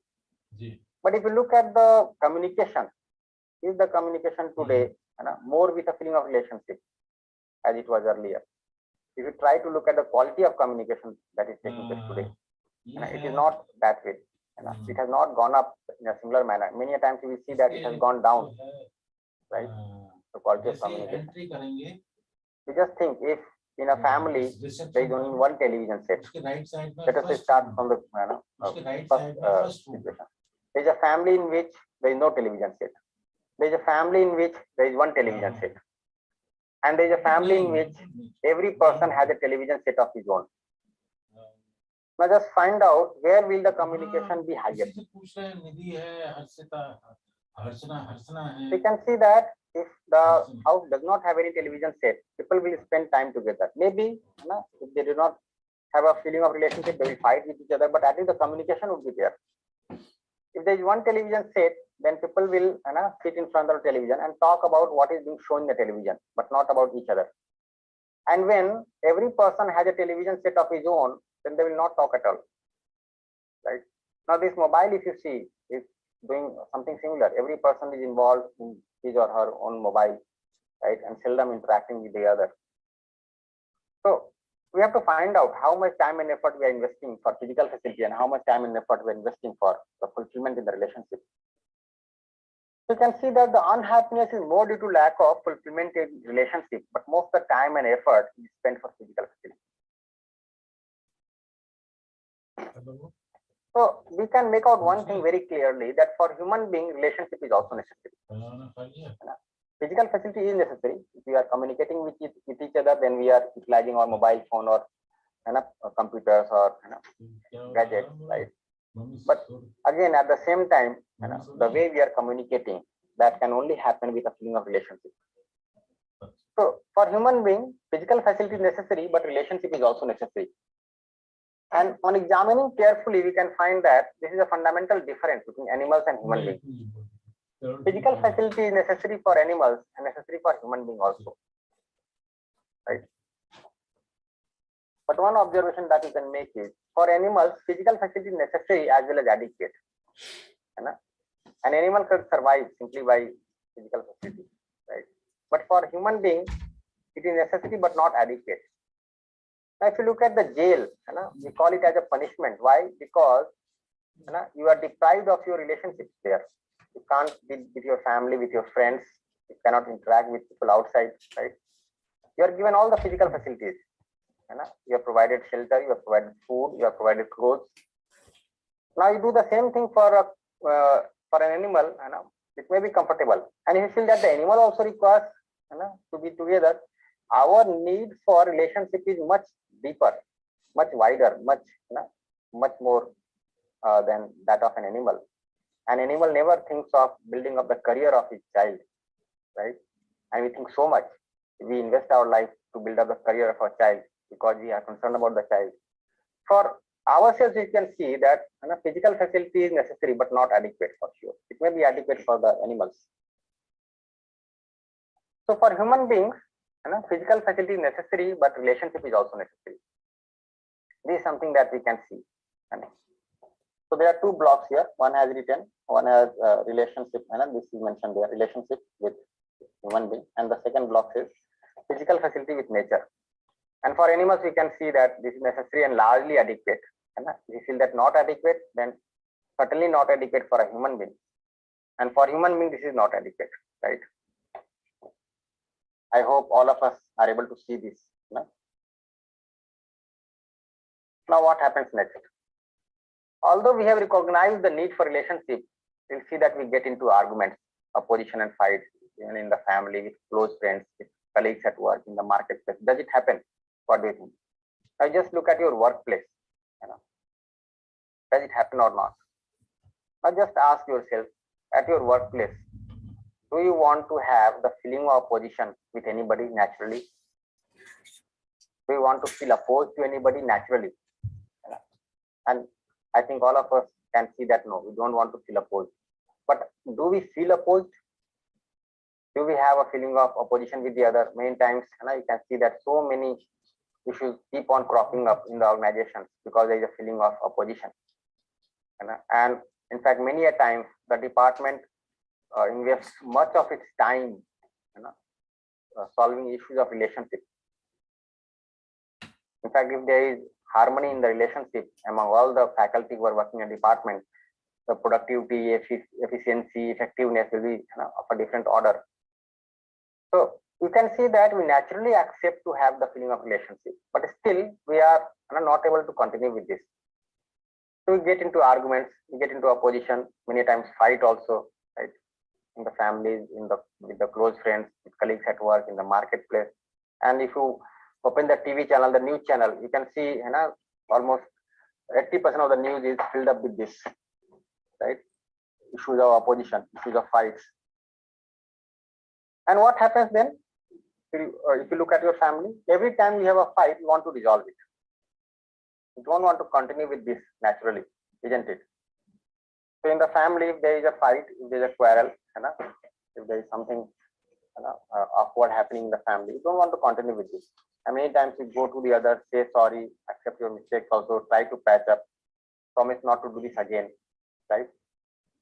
But if you look at the communication, is the communication today more with a feeling of relationship as it was earlier? If you try to look at the quality of communication that is taking place today, it is not that way. It has not gone up in a similar manner. Many a times we see that it has gone down, right? The quality of communication. We just think, if in a family there is only one television set, let us start from the first situation. There is a family in which there is no television set. There is a family in which there is one television set. And there is a family in which every person has a television set of his own. Now just find out, where will the communication be highest? We can see that if the house does not have any television set, people will spend time together. Maybe if they do not have a feeling of relationship, they will fight with each other, but at least the communication would be there. If there is one television set, then people will sit in front of the television and talk about what is being shown in the television, but not about each other. And when every person has a television set of his own, then they will not talk at all, right? Now this mobile, if you see, is doing something similar. Every person is involved in his or her own mobile, right? And seldom interacting with the other. So we have to find out how much time and effort we are investing for physical facility and how much time and effort we are investing for the fulfillment in the relationship. So you can see that the unhappiness is more due to lack of fulfillment in relationship, but most of the time and effort is spent for physical facility. So we can make out one thing very clearly, that for human being, relationship is also necessary. Physical facility is necessary. If we are communicating with each other, then we are utilizing our mobile phone or computers or gadgets, right? But again, at the same time, the way we are communicating that can only happen with a feeling of relationship. So for human being, physical facility is necessary, but relationship is also necessary. And on examining carefully, we can find that this is a fundamental difference between animals and human beings. Physical facility is necessary for animals and necessary for human being also, right? But one observation that you can make is, for animals, physical facility is necessary as well as adequate. An animal could survive simply by physical facility, right? But for human being, it is necessary but not adequate. Now, if you look at the jail, we call it as a punishment. Why? Because you are deprived of your relationships there. You can't be with your family, with your friends. You cannot interact with people outside, right? You are given all the physical facilities. You are provided shelter, you are provided food, you are provided clothes. Now you do the same thing for an animal. It may be comfortable, and if you feel that the animal also requires to be together, our need for relationship is much deeper, much wider, much more than that of an animal. An animal never thinks of building up the career of his child, right? And we think so much. We invest our life to build up the career of our child because we are concerned about the child. For ourselves, we can see that physical facility is necessary but not adequate for sure. It may be adequate for the animals. So for human beings, physical facility is necessary, but relationship is also necessary. This is something that we can see. So there are two blocks here. One has written, one has relationship, and this is mentioned there, relationship with human being, and the second block is physical facility with nature. And for animals, we can see that this is necessary and largely adequate. If you feel that not adequate, then certainly not adequate for a human being. And for human being, this is not adequate, right? I hope all of us are able to see this. Now what happens next? Although we have recognized the need for relationship, we'll see that we get into arguments, opposition and fights, even in the family, with close friends, with colleagues at work, in the marketplace. Does it happen? What do you think? Now just look at your workplace. Does it happen or not? Now just ask yourself, at your workplace, do you want to have the feeling of opposition with anybody naturally? Do you want to feel opposed to anybody naturally? And I think all of us can see that no, we don't want to feel opposed. But do we feel opposed? Do we have a feeling of opposition with the other? Many times, you can see that so many issues keep on cropping up in the organizations because there is a feeling of opposition. And in fact, many a times the department invests much of its time solving issues of relationship. In fact, if there is harmony in the relationship among all the faculty who are working in a department, the productivity, efficiency, effectiveness will be of a different order. So you can see that we naturally accept to have the feeling of relationship, but still we are not able to continue with this. So we get into arguments, we get into opposition, many times fight also, right? In the families, with the close friends, with colleagues at work, in the marketplace. And if you open the TV channel, the news channel, you can see almost 80% of the news is filled up with this, right? Issues of opposition, issues of fights. And what happens then? If you look at your family, every time you have a fight, you want to resolve it. You don't want to continue with this naturally, isn't it? So in the family, if there is a fight, if there is a quarrel, if there is something awkward happening in the family, you don't want to continue with this. And many times you go to the other, say sorry, accept your mistakes also, try to patch up, promise not to do this again, right?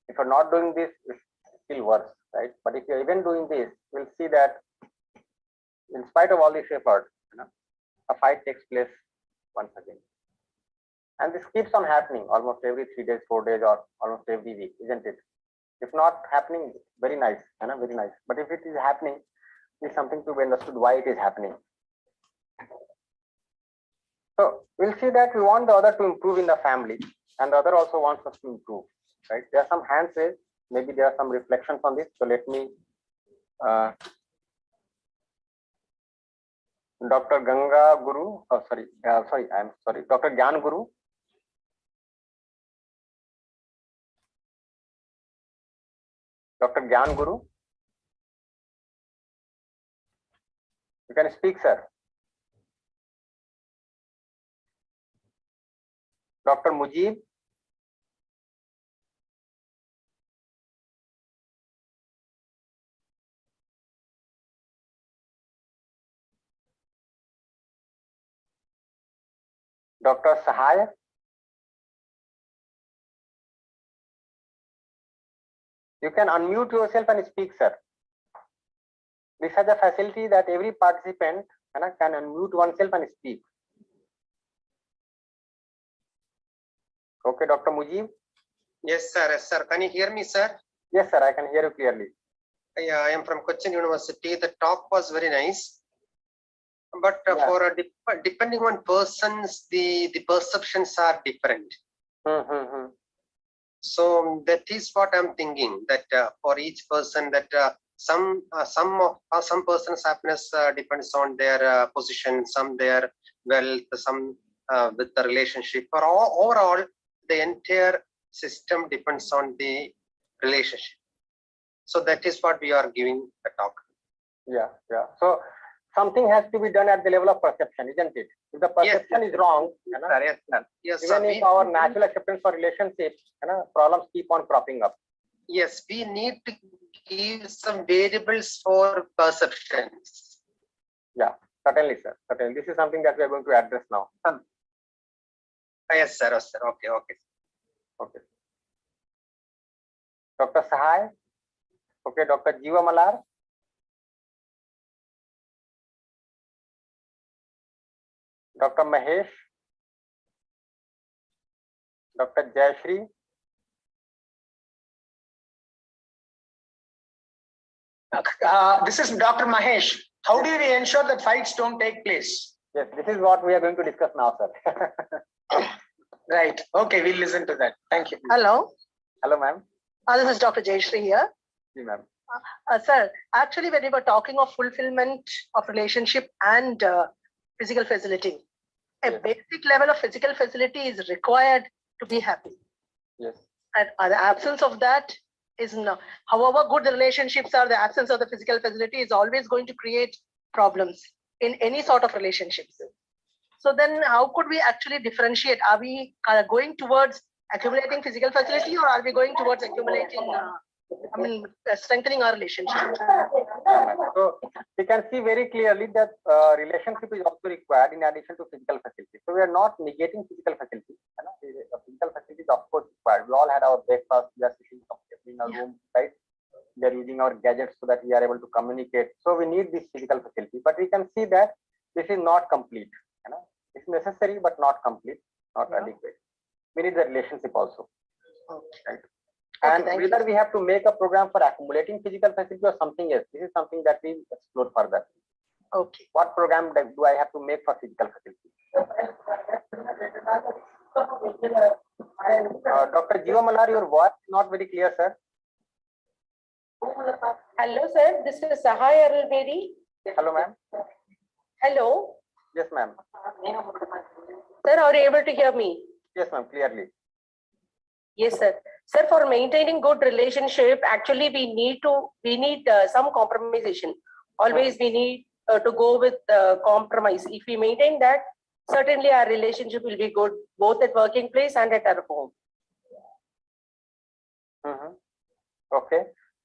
If you're not doing this, it's still worse, right? But if you're even doing this, you'll see that in spite of all this effort, a fight takes place once again. And this keeps on happening almost every 3 days, 4 days, or almost every week, isn't it? If not happening, very nice, very nice. But if it is happening, it's something to be understood why it is happening. So we'll see that we want the other to improve in the family, and the other also wants us to improve, right? There are some hands raised. Maybe there are some reflections on this. So let me, Dr. Ganga Guru, Dr. Gyan Guru. Dr. Gyan Guru. You can speak, sir. Dr. Mujib. Dr. Sahaya. You can unmute yourself and speak, sir. This has a facility that every participant can unmute oneself and speak. Okay, Dr. Mujib. Yes, sir. Yes, sir. Can you hear me, sir? Yes, sir. I can hear you clearly. Yeah, I am from Cochin University. The talk was very nice, but Yeah. for depending on persons, the perceptions are different. So that is what I'm thinking. That for each person, that some person's happiness depends on their position, some their wealth, some with the relationship. Or overall, the entire system depends on the relationship. So that is what we are giving the talk. Yeah, yeah. So something has to be done at the level of perception, isn't it? If the perception is wrong, Yes, sir. Yes, even sir. if our natural acceptance for relationships, problems keep on cropping up. Yes, we need to give some variables for perceptions. Yeah, certainly, sir. Certainly. This is something that we are going to address now. Yes, sir. Yes, sir. Okay, okay. Okay. Dr. Sahai. Okay, Dr. Jiva Malar. Dr. Mahesh. Dr. Jayashri. This is Dr. Mahesh. How do we ensure that fights don't take place? Yes, this is what we are going to discuss now, sir. Right. Okay, we'll listen to that. Thank you. Hello, Hello, ma'am. this is Dr. Jayashri here. Yes, ma'am. Sir, actually, when we were talking of fulfillment of relationship and physical facility, a Yes. basic level of physical facility is required to be happy. Yes. And the absence of that is no. However good the relationships are, the absence of the physical facility is always going to create problems in any sort of relationships. So then how could we actually differentiate? Are we going towards accumulating physical facility, or are we going towards accumulating, strengthening our relationship? So we can see very clearly that relationship is also required in addition to physical facility. So we are not negating physical facility. Physical facility is of course required. We all had our breakfast, we are sitting comfortably in our room, right? We are using our gadgets so that we are able to communicate. So we need this physical facility, but we can see that this is not complete. It's necessary but not complete, not adequate. We need the relationship also. Right? And whether we have to make a program for accumulating physical facility or something else, this is something that we explore further. Okay. What program do I have to make for physical facility? Dr. Jiva Malar, your voice is not very clear, sir. Hello, sir. This is Sahaya Arulberi. Hello, ma'am. Hello. Yes, ma'am. Sir, are you able to hear me? Yes, ma'am. Clearly. Yes, sir. Sir, for maintaining good relationship, actually we need some compromisation. Always we need to go with compromise. If we maintain that, certainly our relationship will be good, both at working place and at our home. Okay.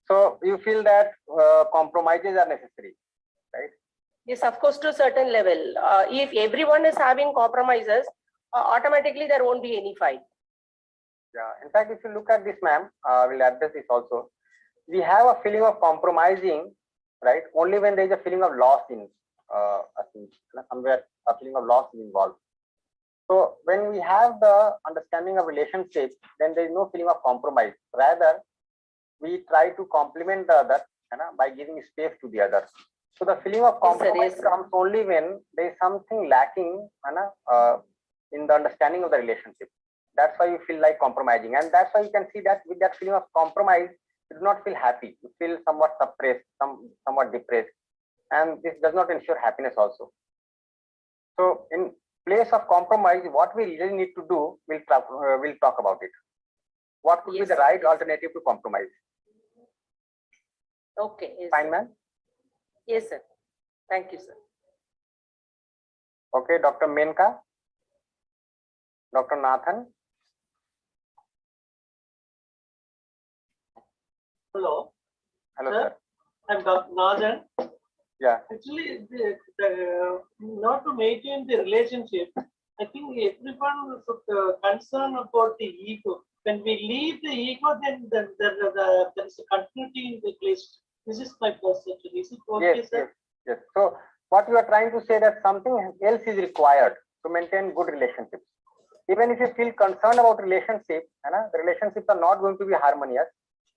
So you feel that compromises are necessary, right? Yes, of course, to a certain level. If everyone is having compromises, automatically there won't be any fight. Yeah. In fact, if you look at this, ma'am, we'll address this also. We have a feeling of compromising, right? Only when there is a feeling of loss in somewhere a feeling of loss is involved. So when we have the understanding of relationship, then there is no feeling of compromise. Rather, we try to complement the other by giving space to the other. So the feeling of compromise comes only when there is something lacking in the understanding of the relationship. That's why you feel like compromising, and that's why you can see that with that feeling of compromise, you do not feel happy. You feel somewhat suppressed, somewhat depressed, and this does not ensure happiness also. So in place of compromise, what we really need to do, we'll talk about it. What could be the right alternative to compromise? Okay. Yes, Fine, sir. ma'am. Yes, sir. Thank you, sir. Okay, Dr. Menka, Dr. Nathan. Hello, Hello, Sir. sir. I'm Dr. Nathan. Yeah. Actually, not to maintain the relationship, I think everyone should concern about the ego. When we leave the ego, then there is a continuity in the place. This is my perception. Is it okay, Yes, sir? yes, yes. So what you are trying to say that something else is required to maintain good relationships. Even if you feel concerned about relationship, the relationships are not going to be harmonious.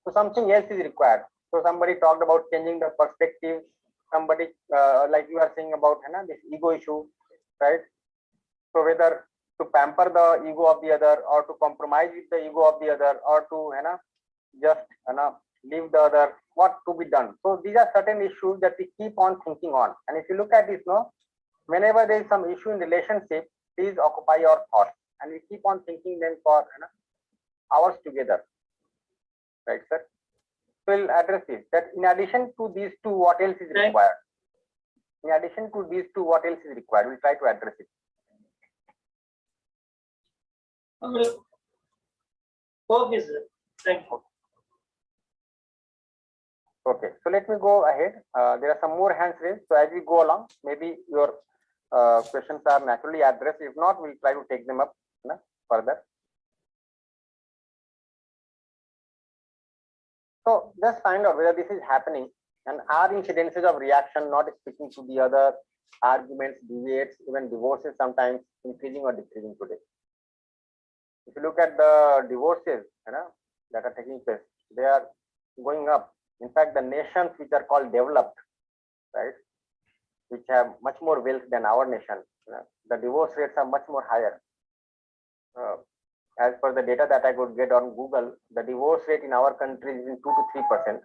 So something else is required. So somebody talked about changing the perspective. Somebody like you are saying about this ego issue, right? So whether to pamper the ego of the other, or to compromise with the ego of the other, or to just leave the other, what to be done. So these are certain issues that we keep on thinking on. And if you look at this, whenever there is some issue in relationship, please occupy your thoughts, and we keep on thinking them for hours together, right, sir? So we'll address this. That in addition to these two, what else is required? In addition to these two, what else is required? We'll try to address it. Okay, sir. Thank you. Okay, so let me go ahead. There are some more hands raised. So as we go along, maybe your questions are naturally addressed. If not, we'll try to take them up further. So just find out whether this is happening, and are incidences of reaction, not speaking to the other, arguments, debates, even divorces sometimes increasing or decreasing today. If you look at the divorces that are taking place, they are going up. In fact, the nations which are called developed, right, which have much more wealth than our nation, the divorce rates are much more higher. As per the data that I could get on Google, the divorce rate in our country is in 2 to 3%,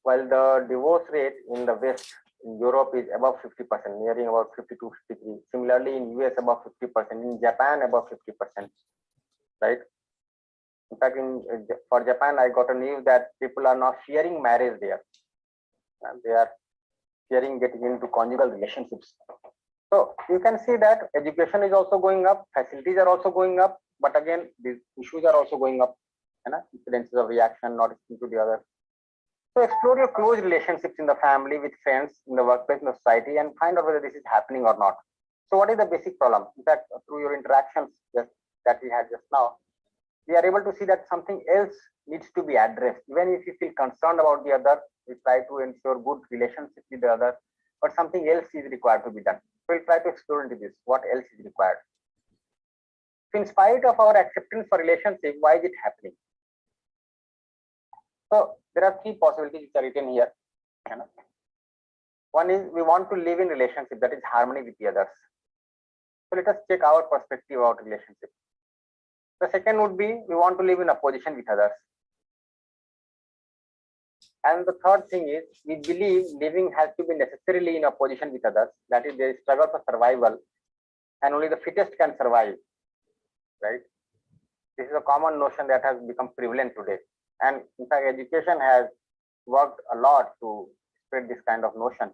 while the divorce rate in the West, in Europe, is above 50%, nearing about 52, 53. Similarly, in US, above 50%, in Japan, above 50%, right? In fact, for Japan, I got a news that people are now fearing marriage there, and they are fearing getting into conjugal relationships. So you can see that education is also going up, facilities are also going up, but again, these issues are also going up, incidences of reaction, not speaking to the other. So explore your close relationships in the family, with friends, in the workplace, in the society, and find out whether this is happening or not. So what is the basic problem? In fact, through your interactions that we had just now, we are able to see that something else needs to be addressed. Even if you feel concerned about the other, we try to ensure good relationship with the other, but something else is required to be done. We'll try to explore into this, what else is required. So in spite of our acceptance for relationship, why is it happening? So there are three possibilities which are written here. One is we want to live in relationship that is harmony with the others. So let us check our perspective about relationship. The second would be we want to live in opposition with others. And the third thing is we believe living has to be necessarily in opposition with others. That is, there is struggle for survival, and only the fittest can survive, right? This is a common notion that has become prevalent today. And in fact, education has worked a lot to spread this kind of notion.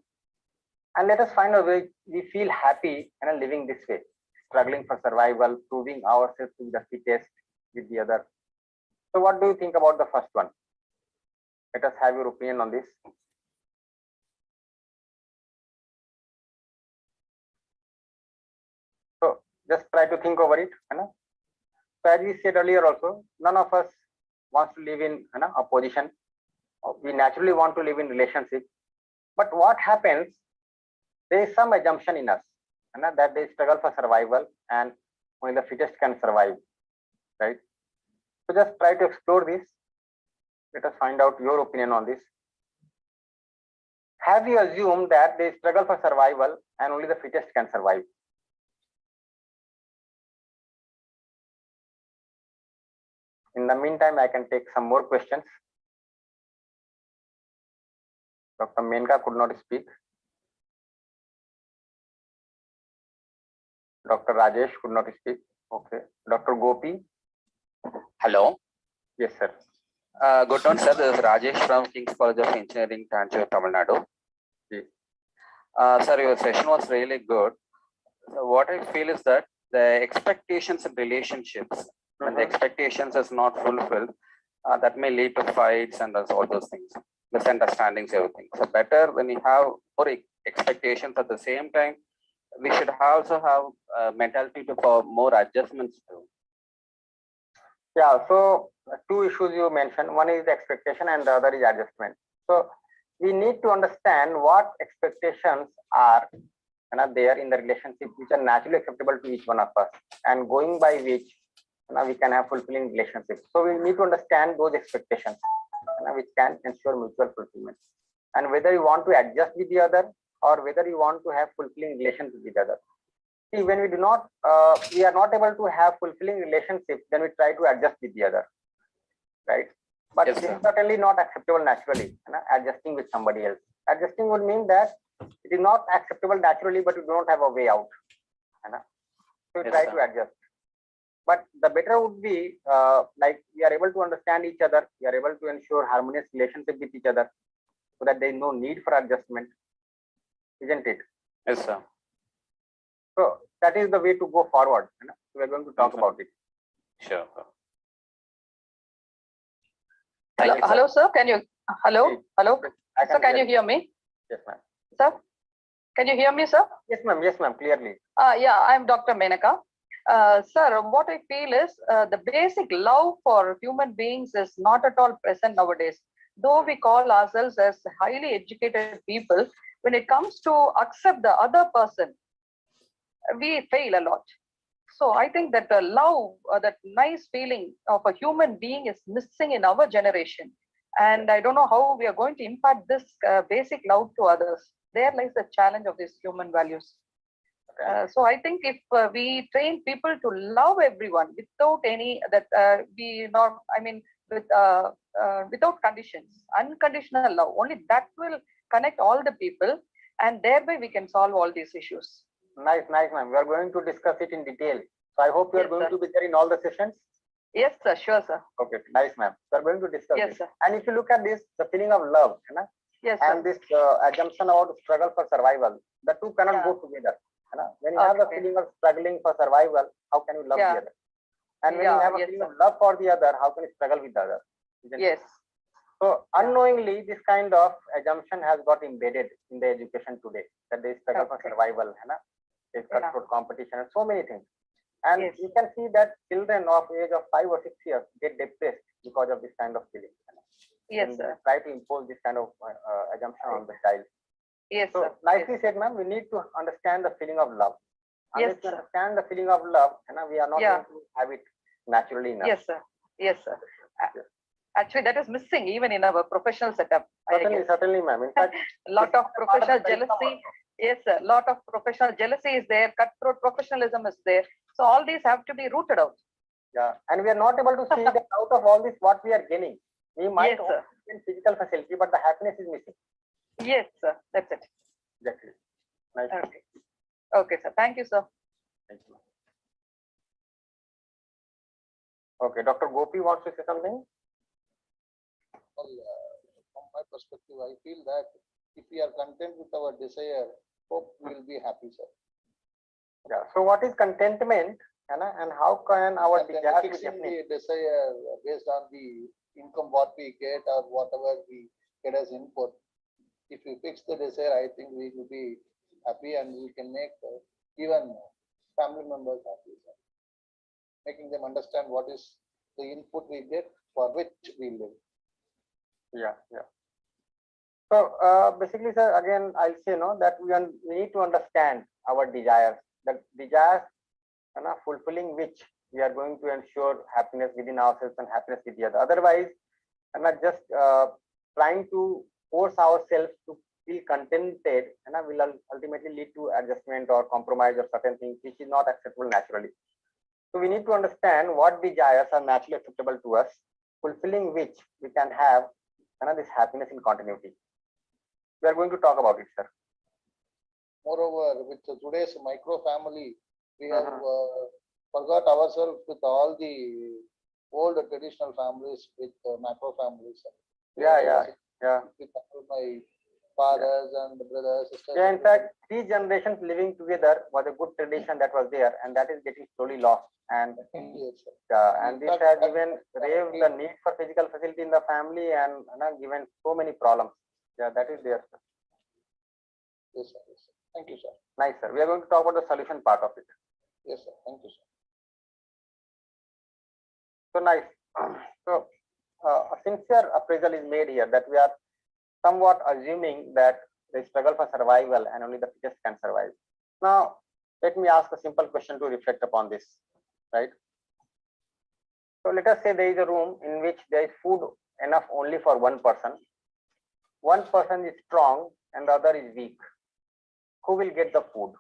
And let us find a way we feel happy living this way, struggling for survival, proving ourselves to be the fittest with the other. So what do you think about the first one? Let us have your opinion on this. So just try to think over it. So as we said earlier also, none of us wants to live in opposition. We naturally want to live in relationship. But what happens, there is some assumption in us that they struggle for survival and only the fittest can survive, right? So just try to explore this. Let us find out your opinion on this. Have you assumed that they struggle for survival and only the fittest can survive? In the meantime, I can take some more questions. Dr. Menka could not speak. Dr. Rajesh could not speak. Okay. Dr. Gopi. Hello. Yes, sir. Good noon, sir. This is Rajesh from King's College of Engineering, Tanjore, Tamil Nadu. Sir, your session was really good. So what I feel is that the expectations in relationships, when the expectations is not fulfilled, that may lead to fights and all those things, misunderstandings, everything. So better when you have more expectations at the same time, we should also have mentality to for more adjustments too. Yeah, so two issues you mentioned. One is the expectation and the other is adjustment. So we need to understand what expectations are there in the relationship which are naturally acceptable to each one of us, and going by which we can have fulfilling relationships. So we need to understand those expectations which can ensure mutual fulfillment, and whether you want to adjust with the other or whether you want to have fulfilling relations with the other. See, when we do not, we are not able to have fulfilling relationships, then we try to adjust with the other, right? But Yes, this sir. is certainly not acceptable naturally. Adjusting with somebody else. Adjusting would mean that it is not acceptable naturally, but you don't have a way out. So you Yes, try sir. to adjust. But the better would be like we are able to understand each other. We are able to ensure harmonious relationship with each other, so that there is no need for adjustment, isn't it? Yes, sir. So that is the way to go forward. So we are going to talk Mhm. about it. Sure. Hello, Thank you, sir. hello, sir. Can you, hello? I Sir, can you hear hear me? Yes, ma'am. Sir, can you hear me, sir? Yes, ma'am. Yes, ma'am. Clearly. Yeah, I'm Dr. Menaka. Sir, what I feel is the basic love for human beings is not at all present nowadays. Though we call ourselves as highly educated people, when it comes to accept the other person, we fail a lot. So I think that the love, that nice feeling of a human being is missing in our generation. And I don't know how we are going to impart this basic love to others. There lies the challenge of these human values. So I think if we train people to love everyone without any without conditions, unconditional love, only that will connect all the people, and thereby we can solve all these issues. Nice, ma'am. We are going to discuss it in detail. So I hope you are Yes, going sir. to be there in all the sessions. Yes, sir. Sure, sir. Okay, nice, ma'am. We are going to discuss Yes, it. sir. And if you look at this, the feeling of love, Yes, and sir. this assumption about struggle for survival, the two cannot go together. When you have a Okay. feeling of struggling for survival, how can you love Yeah. the other? And when Yeah, you have a yes, feeling sir. of love for the other, how can you struggle with the other? Isn't it? Yes. So unknowingly, this kind of assumption has got embedded in the education today, that there is struggle for Okay. survival, there is cutthroat competition, and so many things. And Yes. you can see that children of age of 5 or 6 years get depressed because of this kind of feeling. Yes, And sir. try to impose this kind of assumption on the child. Yes, So sir. nicely said, ma'am. We need to understand the feeling of love. Yes, Unless we sir. understand the feeling of love, we are not Yeah. going to have it naturally enough. Yes, sir. Yes, sir. Actually, that is missing even in our professional setup. I Certainly, guess. certainly, ma'am. In fact, A lot this of is a part of professional the curriculum jealousy. also. Yes, sir. A lot of professional jealousy is there. Cutthroat professionalism is there. So all these have to be rooted out. Yeah, and we are not able to see that out of all this, what we are gaining. We might Yes, sir. gain physical facility, but the happiness is missing. Yes, sir. That's it. Exactly. Nice. Okay. Okay, sir. Thank you, sir. Thank you. Okay, Dr. Gopi wants to say something. Well, from my perspective, I feel that if we are content with our desire, hope we will be happy, sir. Yeah. So, what is contentment, and how can our And then desires be fixing definite? the desire based on the income what we get or whatever we get as input. If we fix the desire, I think we will be happy and we can make even family members happy, sir. Making them understand what is the input we get for which we live. Yeah, yeah. So basically, sir, again, I'll say that we need to understand our desires. The desires, fulfilling which we are going to ensure happiness within ourselves and happiness with the other. Otherwise, not just trying to force ourselves to feel contented, will ultimately lead to adjustment or compromise of certain things which is not acceptable naturally. So we need to understand what desires are naturally acceptable to us, fulfilling which we can have this happiness in continuity. We are going to talk about it, sir. Moreover, with today's micro family, we have forgot ourselves with all the old traditional families with macro families. Yeah. With my fathers and brothers, sisters. Yeah, in fact, 3 generations living together was a good tradition that was there, and that is getting slowly lost. And Yes, sir. and this has even raised the need for physical facility in the family, and given so many problems. Yeah, that is there. Sir. Yes, sir. Yes, sir. Thank you, sir. Nice, sir. We are going to talk about the solution part of it. Yes, sir. Thank you, sir. So nice. So a sincere appraisal is made here that we are somewhat assuming that they struggle for survival and only the fittest can survive. Now, let me ask a simple question to reflect upon this, right? So let us say there is a room in which there is food enough only for one person. One person is strong and the other is weak. Who will get the food?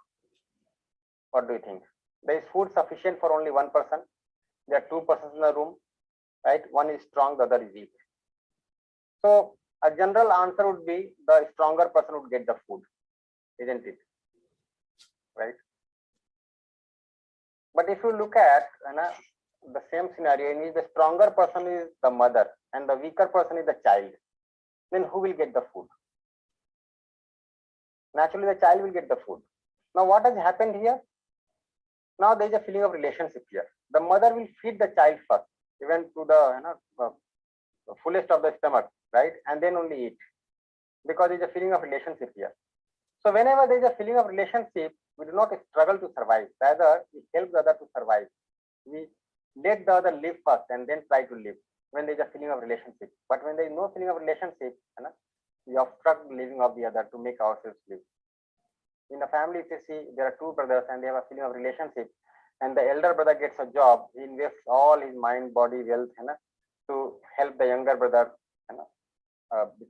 What do you think? There is food sufficient for only one person. There are 2 persons in the room, right? One is strong, the other is weak. So a general answer would be the stronger person would get the food, isn't it? Right? But if you look at the same scenario in which the stronger person is the mother and the weaker person is the child, then who will get the food? Naturally, the child will get the food. Now, what has happened here? Now there is a feeling of relationship here. The mother will feed the child first, even to the fullest of the stomach, right? And then only eat, because there is a feeling of relationship here. So whenever there is a feeling of relationship, we do not struggle to survive. Rather, we help the other to survive. We let the other live first and then try to live when there is a feeling of relationship. But when there is no feeling of relationship, we obstruct the living of the other to make ourselves live. In a family, if you see, there are 2 brothers and they have a feeling of relationship, and the elder brother gets a job, he invests all his mind, body, wealth, to help the younger brother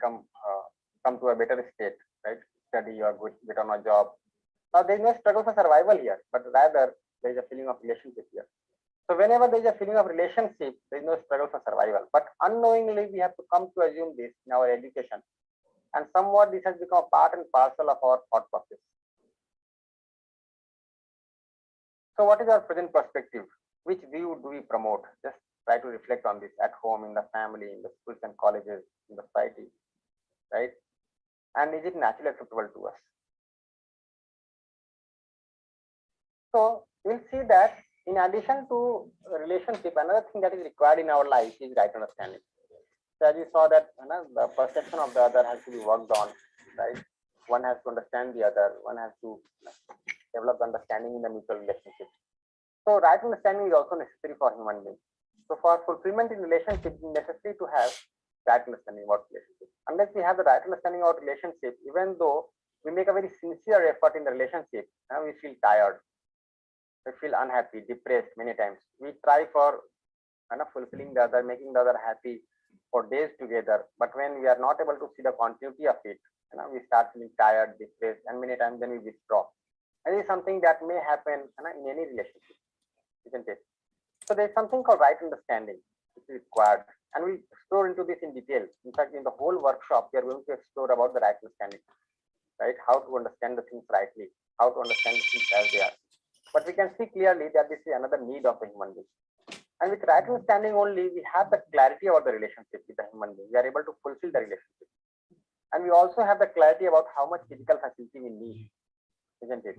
come to a better state, right? Study or get on a job. Now there is no struggle for survival here, but rather there is a feeling of relationship here. So whenever there is a feeling of relationship, there is no struggle for survival. But unknowingly, we have to come to assume this in our education, and somewhat this has become a part and parcel of our thought process. So what is our present perspective? Which view do we promote? Just try to reflect on this at home, in the family, in the schools and colleges, in the society, right? And is it naturally acceptable to us? So we'll see that in addition to relationship, another thing that is required in our life is right understanding. So as you saw that the perception of the other has to be worked on, right? One has to understand the other, one has to develop understanding in the mutual relationship. So right understanding is also necessary for human beings. So for fulfillment in relationship, it's necessary to have right understanding about relationship. Unless we have the right understanding about relationship, even though we make a very sincere effort in the relationship, we feel tired, we feel unhappy, depressed many times. We try for fulfilling the other, making the other happy for days together. But when we are not able to see the continuity of it, we start feeling tired, depressed, and many times then we withdraw. And this is something that may happen in any relationship, isn't it? So there's something called right understanding, which is required. And we explore into this in detail. In fact, in the whole workshop, we are going to explore about the right understanding, right? How to understand the things rightly, how to understand the things as they are. But we can see clearly that this is another need of a human being. And with right understanding only, we have the clarity about the relationship with the human being. We are able to fulfill the relationship. And we also have the clarity about how much physical facility we need, isn't it?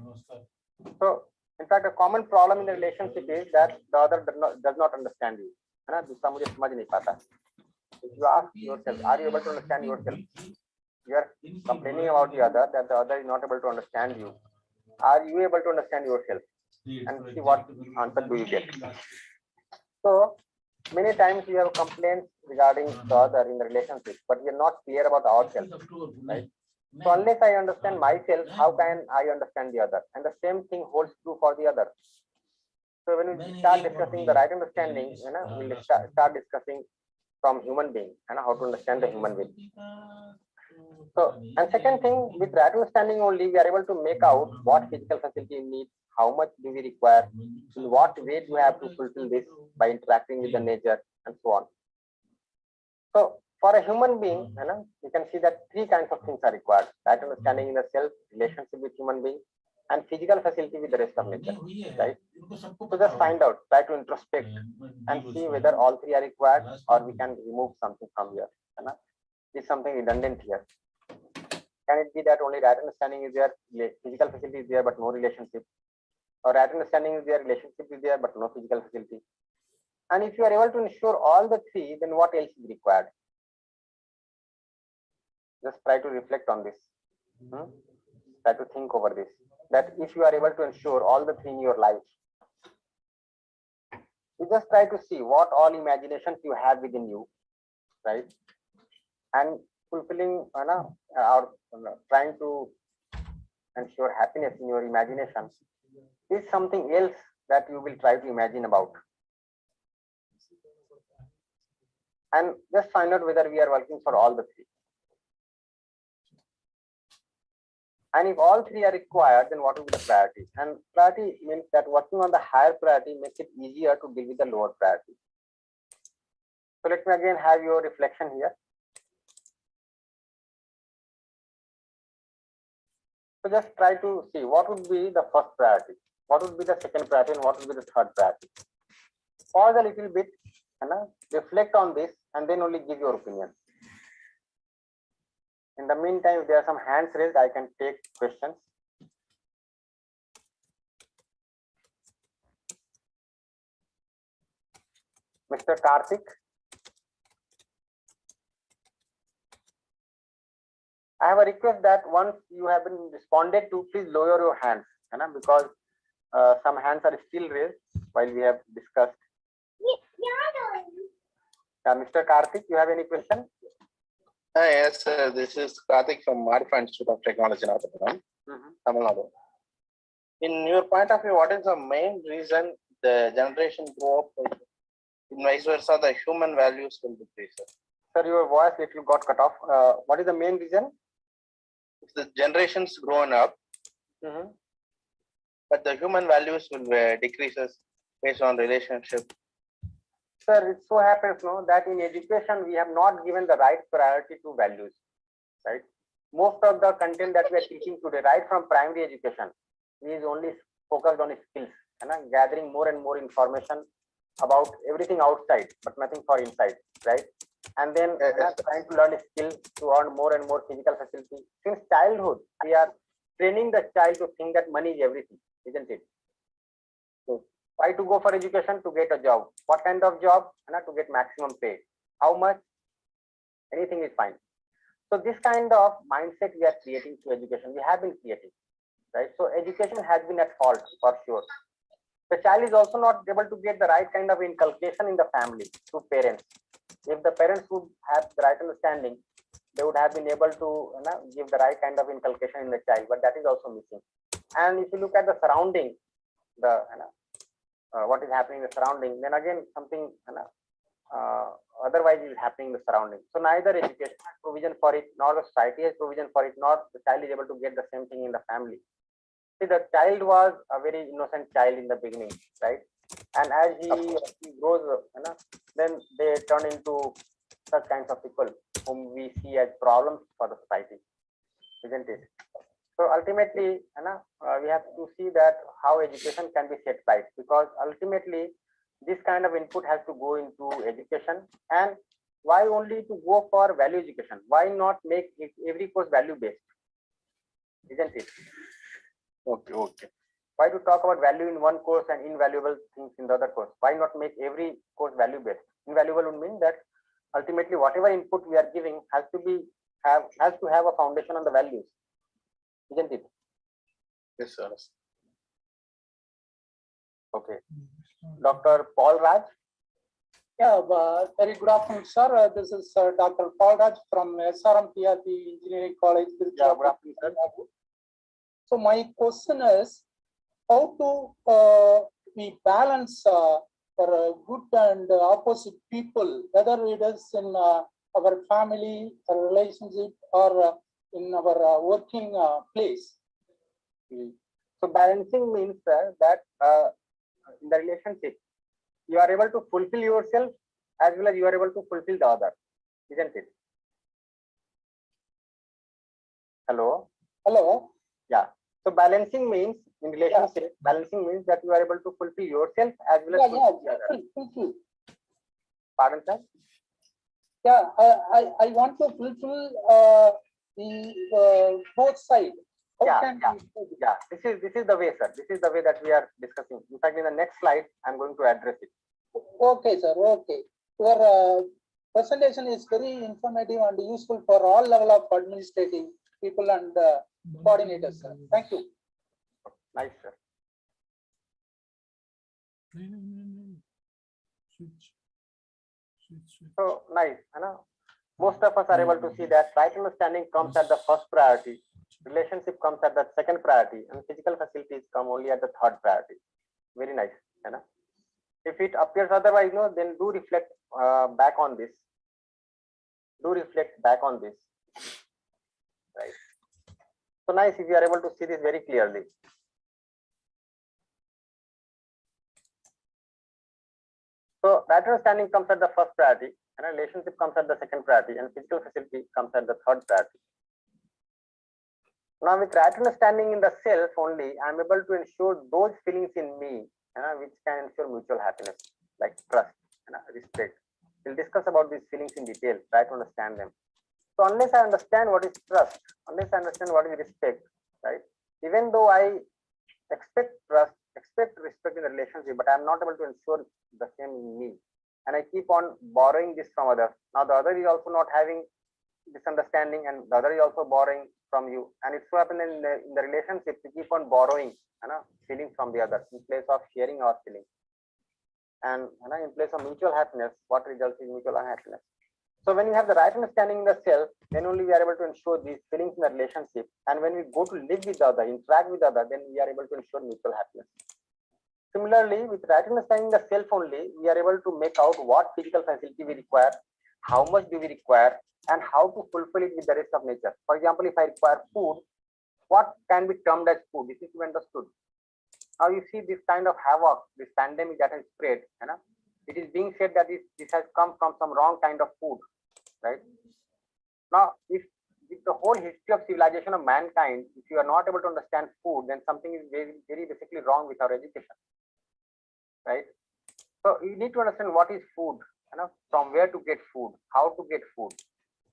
So, in fact, a common problem in the relationship is that the other does not understand you. If you ask yourself, are you able to understand yourself? You are complaining about the other, that the other is not able to understand you. Are you able to understand yourself? And see what answer do you get. So, many times we have complaints regarding the other in the relationship, but we are not clear about ourselves, right? So unless I understand myself, how can I understand the other? And the same thing holds true for the other. So when we start discussing the right understanding, we'll start discussing from human being and how to understand the human being. So, and second thing, with right understanding only, we are able to make out what physical facility we need, how much do we require, in what way do we have to fulfill this by interacting with the nature, and so on. So for a human being, you can see that 3 kinds of things are required. Right understanding in the self, relationship with human being, and physical facility with the rest of nature, right? So just find out, try to introspect and see whether all three are required or we can remove something from here. Is something redundant here? Can it be that only right understanding is there, physical facility is there, but no relationship? Or right understanding is there, relationship is there, but no physical facility? And if you are able to ensure all the three, then what else is required? Just try to reflect on this. Try to think over this. That if you are able to ensure all the three in your life, you just try to see what all imaginations you have within you, right? And fulfilling or trying to ensure happiness in your imagination is something else that you will try to imagine about. And just find out whether we are working for all the three. And if all three are required, then what will be the priority? And priority means that working on the higher priority makes it easier to deal with the lower priority. So let me again have your reflection here. So just try to see what would be the first priority, what would be the second priority, and what would be the third priority. Pause a little bit and reflect on this and then only give your opinion. In the meantime, if there are some hands raised, I can take questions. Mr. Karthik. I have a request that once you have been responded to, please lower your hands, because some hands are still raised while we have discussed. Mr. Karthik, you have any question? Yes, this is Karthik from Marifa Institute of Technology in Tamil Nadu. In your point of view, what is the main reason the generation grow up with, in vice versa, the human values will decrease? Sir, your voice little got cut off. What is the main reason? If the generations grown up, but the human values will decreases based on relationship. Sir, it so happens that in education we have not given the right priority to values, right? Most of the content that we are teaching today, right from primary education, is only focused on skills, gathering more and more information about everything outside, but nothing for inside, right? And then trying to learn a skill to earn more and more physical facility. Since childhood, we are training the child to think that money is everything, isn't it? So why to go for education? To get a job. What kind of job? To get maximum pay. How much? Anything is fine. So this kind of mindset we are creating through education. We have been creating, right? So education has been at fault for sure. The child is also not able to get the right kind of inculcation in the family through parents. If the parents would have the right understanding, they would have been able to give the right kind of inculcation in the child, but that is also missing. And if you look at the surrounding, the what is happening in the surrounding, then again something otherwise is happening in the surrounding. So neither education has provision for it, nor the society has provision for it, nor the child is able to get the same thing in the family. See, the child was a very innocent child in the beginning, right? And as he grows, then they turn into such kinds of people whom we see as problems for the society, isn't it? So ultimately, we have to see that how education can be set right, because ultimately this kind of input has to go into education. And why only to go for value education? Why not make every course value based? Isn't it? Okay. Why to talk about value in one course and invaluable things in the other course? Why not make every course value based? Invaluable would mean that ultimately whatever input we are giving has to have a foundation on the values, isn't it? Yes, sir. Okay. Dr. Paul Raj. Yeah, very good afternoon, sir. This is Dr. Paul Raj from SRMPRP Engineering College. Yeah, good afternoon, sir. So my question is, how to we balance for good and opposite people, whether it is in our family, a relationship, or in our working place? So balancing means that in the relationship, you are able to fulfill yourself as well as you are able to fulfill the other, isn't it? Hello? Hello? Yeah. So balancing means in relationship, balancing means that you are able to fulfill yourself as well as fulfill the other. Fulfill. Pardon, sir? Yeah, I want to fulfill the both sides. Yeah. This is the way, sir. This is the way that we are discussing. In fact, in the next slide, I'm going to address it. Okay, sir. Okay. Your presentation is very informative and useful for all level of administrative people and coordinators, sir. Thank you. Nice, sir. So nice. Most of us are able to see that right understanding comes at the first priority, relationship comes at the second priority, and physical facilities come only at the third priority. Very nice. If it appears otherwise, then do reflect back on this. Do reflect back on this. Right. So nice if you are able to see this very clearly. So right understanding comes at the first priority, and relationship comes at the second priority, and physical facility comes at the third priority. Now with right understanding in the self only, I am able to ensure those feelings in me which can ensure mutual happiness, like trust, respect. We'll discuss about these feelings in detail, try to understand them. So unless I understand what is trust, unless I understand what is respect, right? Even though I expect trust, expect respect in the relationship, but I'm not able to ensure the same in me. And I keep on borrowing this from others. Now the other is also not having this understanding, and the other is also borrowing from you. And it's so happen in the relationship, we keep on borrowing feelings from the other in place of sharing our feelings. And in place of mutual happiness, what results is mutual unhappiness. So when you have the right understanding in the self, then only we are able to ensure these feelings in the relationship. And when we go to live with the other, interact with the other, then we are able to ensure mutual happiness. Similarly, with right understanding the self only, we are able to make out what physical facility we require, how much do we require, and how to fulfill it with the rest of nature. For example, if I require food, what can be termed as food? This is to be understood. Now you see this kind of havoc, this pandemic that has spread, it is being said that this has come from some wrong kind of food, right? Now, if with the whole history of civilization of mankind, if you are not able to understand food, then something is very, very basically wrong with our education, right? So you need to understand what is food, from where to get food, how to get food.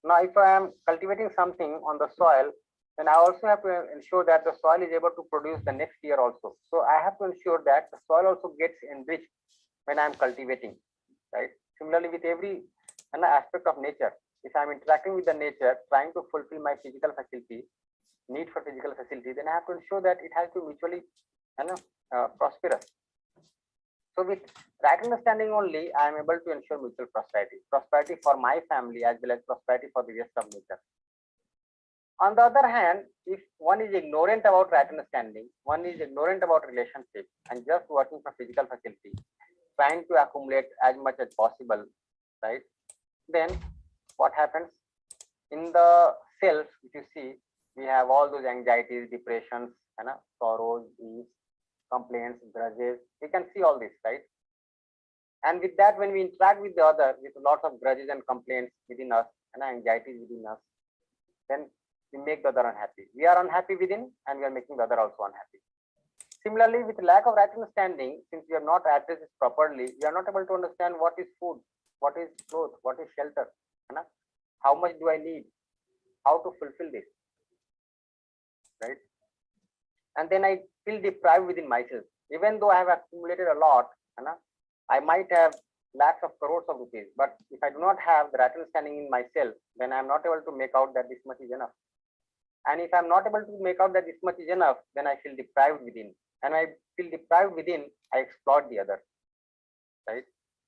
Now, if I am cultivating something on the soil, then I also have to ensure that the soil is able to produce the next year also. So I have to ensure that the soil also gets enriched when I am cultivating, right? Similarly, with every aspect of nature, if I am interacting with the nature, trying to fulfill my physical facility, need for physical facility, then I have to ensure that it has to mutually prosperous. So with right understanding only, I am able to ensure mutual prosperity for my family as well as prosperity for the rest of nature. On the other hand, if one is ignorant about right understanding, one is ignorant about relationship and just working for physical facility, trying to accumulate as much as possible, right? Then what happens? In the self, if you see, we have all those anxieties, depressions, sorrows, griefs, complaints, grudges. We can see all this, right? And with that, when we interact with the other, with lots of grudges and complaints within us and anxieties within us, then we make the other unhappy. We are unhappy within, and we are making the other also unhappy. Similarly, with lack of right understanding, since we have not addressed this properly, we are not able to understand what is food, what is clothes, what is shelter, how much do I need, how to fulfill this, right? And then I feel deprived within myself. Even though I have accumulated a lot, I might have lakhs of crores of rupees, but if I do not have the right understanding in myself, then I am not able to make out that this much is enough. And if I'm not able to make out that this much is enough, then I feel deprived within. And I feel deprived within, I exploit the other, right?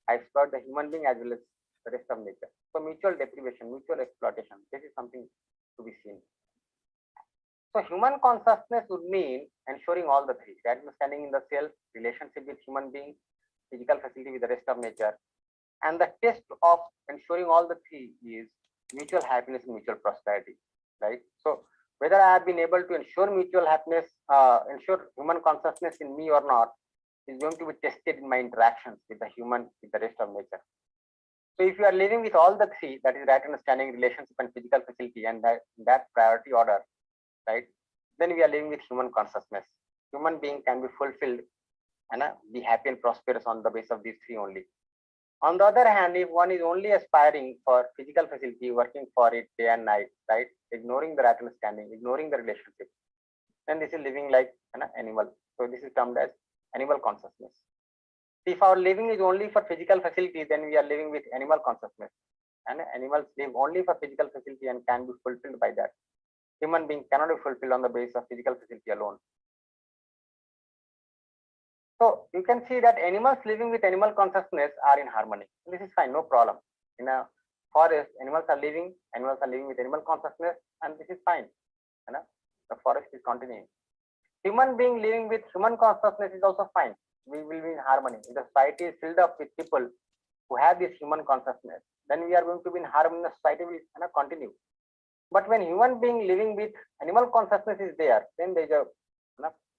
I exploit the human being as well as the rest of nature. So mutual deprivation, mutual exploitation, this is something to be seen. So human consciousness would mean ensuring all the three, right? Understanding in the self, relationship with human beings, physical facility with the rest of nature. And the test of ensuring all the three is mutual happiness and mutual prosperity, right? So whether I have been able to ensure mutual happiness, ensure human consciousness in me or not, is going to be tested in my interactions with the human, with the rest of nature. So if you are living with all the three, that is right understanding, relationship and physical facility, and that priority order, right, then we are living with human consciousness. Human being can be fulfilled and be happy and prosperous on the basis of these three only. On the other hand, if one is only aspiring for physical facility, working for it day and night, right, ignoring the right understanding, ignoring the relationship, then this is living like an animal. So this is termed as animal consciousness. If our living is only for physical facility, then we are living with animal consciousness. And animals live only for physical facility and can be fulfilled by that. Human being cannot be fulfilled on the basis of physical facility alone. So you can see that animals living with animal consciousness are in harmony. This is fine, no problem. In a forest, animals are living with animal consciousness, and this is fine. The forest is continuing. Human being living with human consciousness is also fine. We will be in harmony. If the society is filled up with people who have this human consciousness, then we are going to be in harmony. The society will continue. But when human being living with animal consciousness is there, then there is a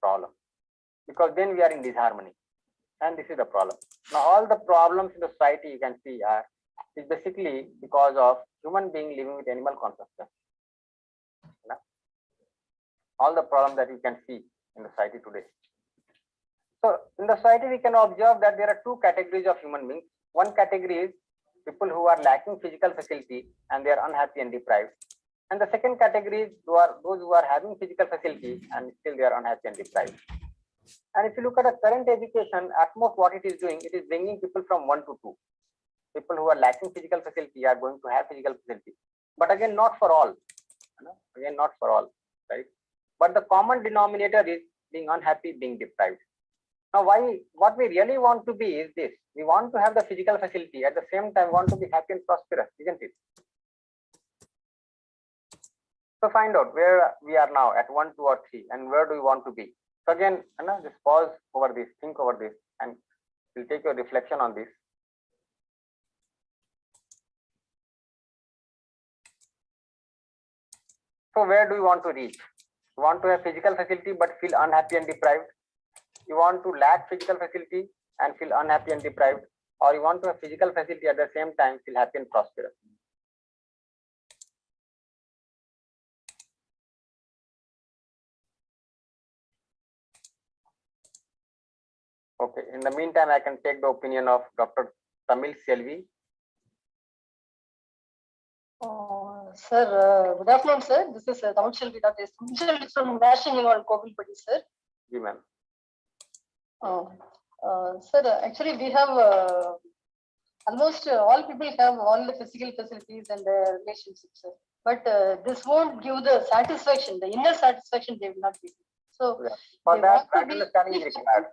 problem, because then we are in disharmony, and this is the problem. Now all the problems in the society you can see is basically because of human being living with animal consciousness. All the problems that you can see in the society today. So in the society we can observe that there are two categories of human beings. One category is people who are lacking physical facility and they are unhappy and deprived. And the second category is those who are having physical facility and still they are unhappy and deprived. And if you look at the current education, at most what it is doing, it is bringing people from 1 to 2. People who are lacking physical facility are going to have physical facility, but again not for all. Again not for all, right? But the common denominator is being unhappy, being deprived. Now what we really want to be is this: we want to have the physical facility, at the same time want to be happy and prosperous, isn't it? So find out where we are now at 1, 2, or 3, and where do we want to be. So again, just pause over this, think over this, and we'll take your reflection on this. So where do you want to reach? You want to have physical facility but feel unhappy and deprived? You want to lack physical facility and feel unhappy and deprived? Or you want to have physical facility at the same time feel happy and prosperous? Okay, in the meantime, I can take the opinion of Dr. Tamil Selvi. Sir, good afternoon, sir. This is Tamil Selvi, Dr. from National University, sir. Ji, ma'am. Sir, actually, we have almost all people have all the physical facilities and relationships, sir. But this won't give the satisfaction, the inner satisfaction they will not give. So, yeah. For that, right understanding is required.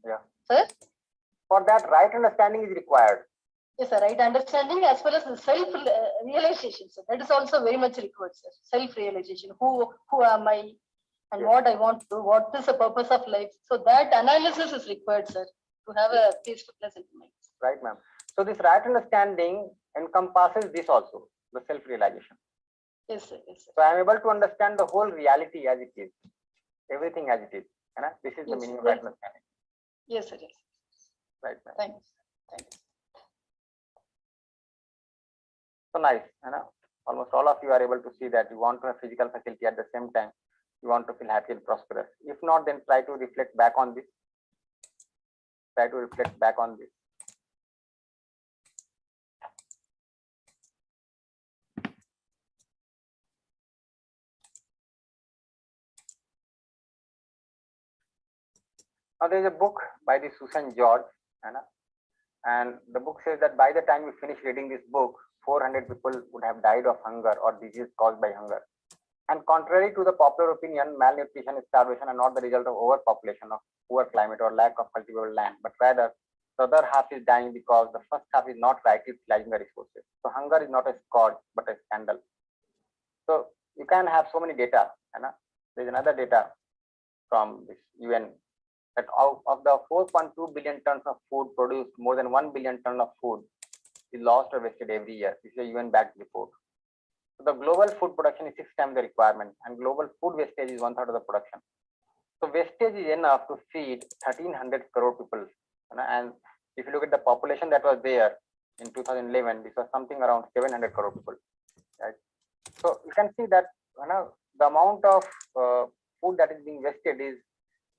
Yeah. Sir? For that, right understanding is required. Yes, sir. Right understanding as well as the self-realization, sir. That is also very much required, sir. Self-realization. Who am I? And what I want to do, what is the purpose of life? So that analysis is required, sir, to have a peaceful, pleasant mind. Right, ma'am. So this right understanding encompasses this also, the self-realization. Yes, sir. Yes, sir. So I am able to understand the whole reality as it is, everything as it is. This is the meaning of right understanding. Yes, sir. Yes. Right, ma'am. Thanks. Thanks. So nice. Almost all of you are able to see that you want to have physical facility at the same time. You want to feel happy and prosperous. If not, then try to reflect back on this. Try to reflect back on this. Now there is a book by the Susan George, and the book says that by the time you finish reading this book, 400 people would have died of hunger or disease caused by hunger. And contrary to the popular opinion, malnutrition and starvation are not the result of overpopulation, of poor climate or lack of cultivable land, but rather the other half is dying because the first half is not rightly utilizing the resources. So hunger is not a scourge, but a scandal. So you can have so many data. There is another data from this UN that out of the 4.2 billion tons of food produced, more than 1 billion tons of food is lost or wasted every year. This is a UN-backed report. So the global food production is 6 times the requirement, and global food wastage is 1/3 of the production. So wastage is enough to feed 1,300 crore people. And if you look at the population that was there in 2011, this was something around 700 crore people. Right? So you can see that the amount of food that is being wasted is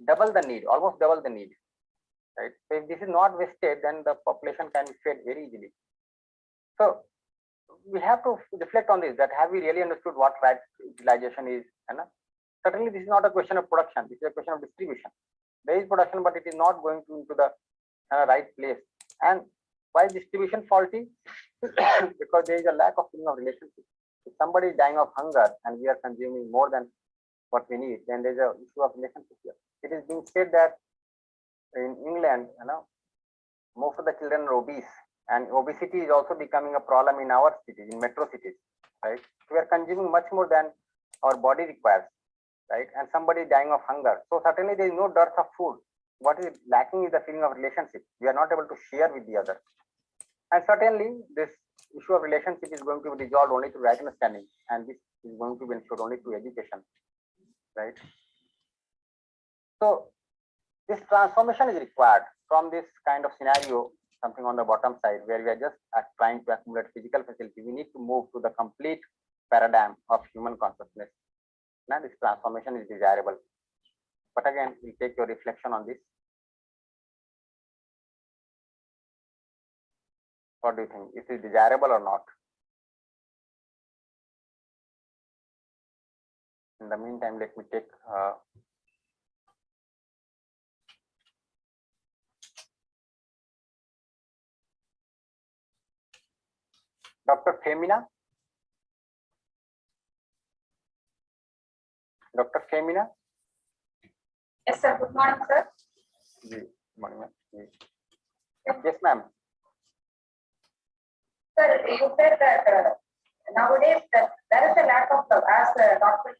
double the need, almost double the need, right? So if this is not wasted, then the population can be fed very easily. So we have to reflect on this, that have we really understood what right utilization is? And certainly this is not a question of production, this is a question of distribution. There is production, but it is not going into the right place. And why is distribution faulty? Because there is a lack of feeling of relationship. If somebody is dying of hunger and we are consuming more than what we need, then there is an issue of relationship here. It is being said that in England, most of the children are obese, and obesity is also becoming a problem in our cities, in metro cities, right? We are consuming much more than our body requires, right? And somebody is dying of hunger. So certainly there is no dearth of food. What is lacking is the feeling of relationship. We are not able to share with the other. And certainly this issue of relationship is going to be resolved only through right understanding, and this is going to be ensured only through education, right? So this transformation is required from this kind of scenario, something on the bottom side where we are just trying to accumulate physical facility. We need to move to the complete paradigm of human consciousness. Now this transformation is desirable. But again, we'll take your reflection on this. What do you think? Is it desirable or not? In the meantime, let me take Dr. Femina. Dr. Femina. Yes, sir. Good morning, sir. Good morning, ma'am. Yes, ma'am. Sir, you said that nowadays there is a lack of love. As Dr.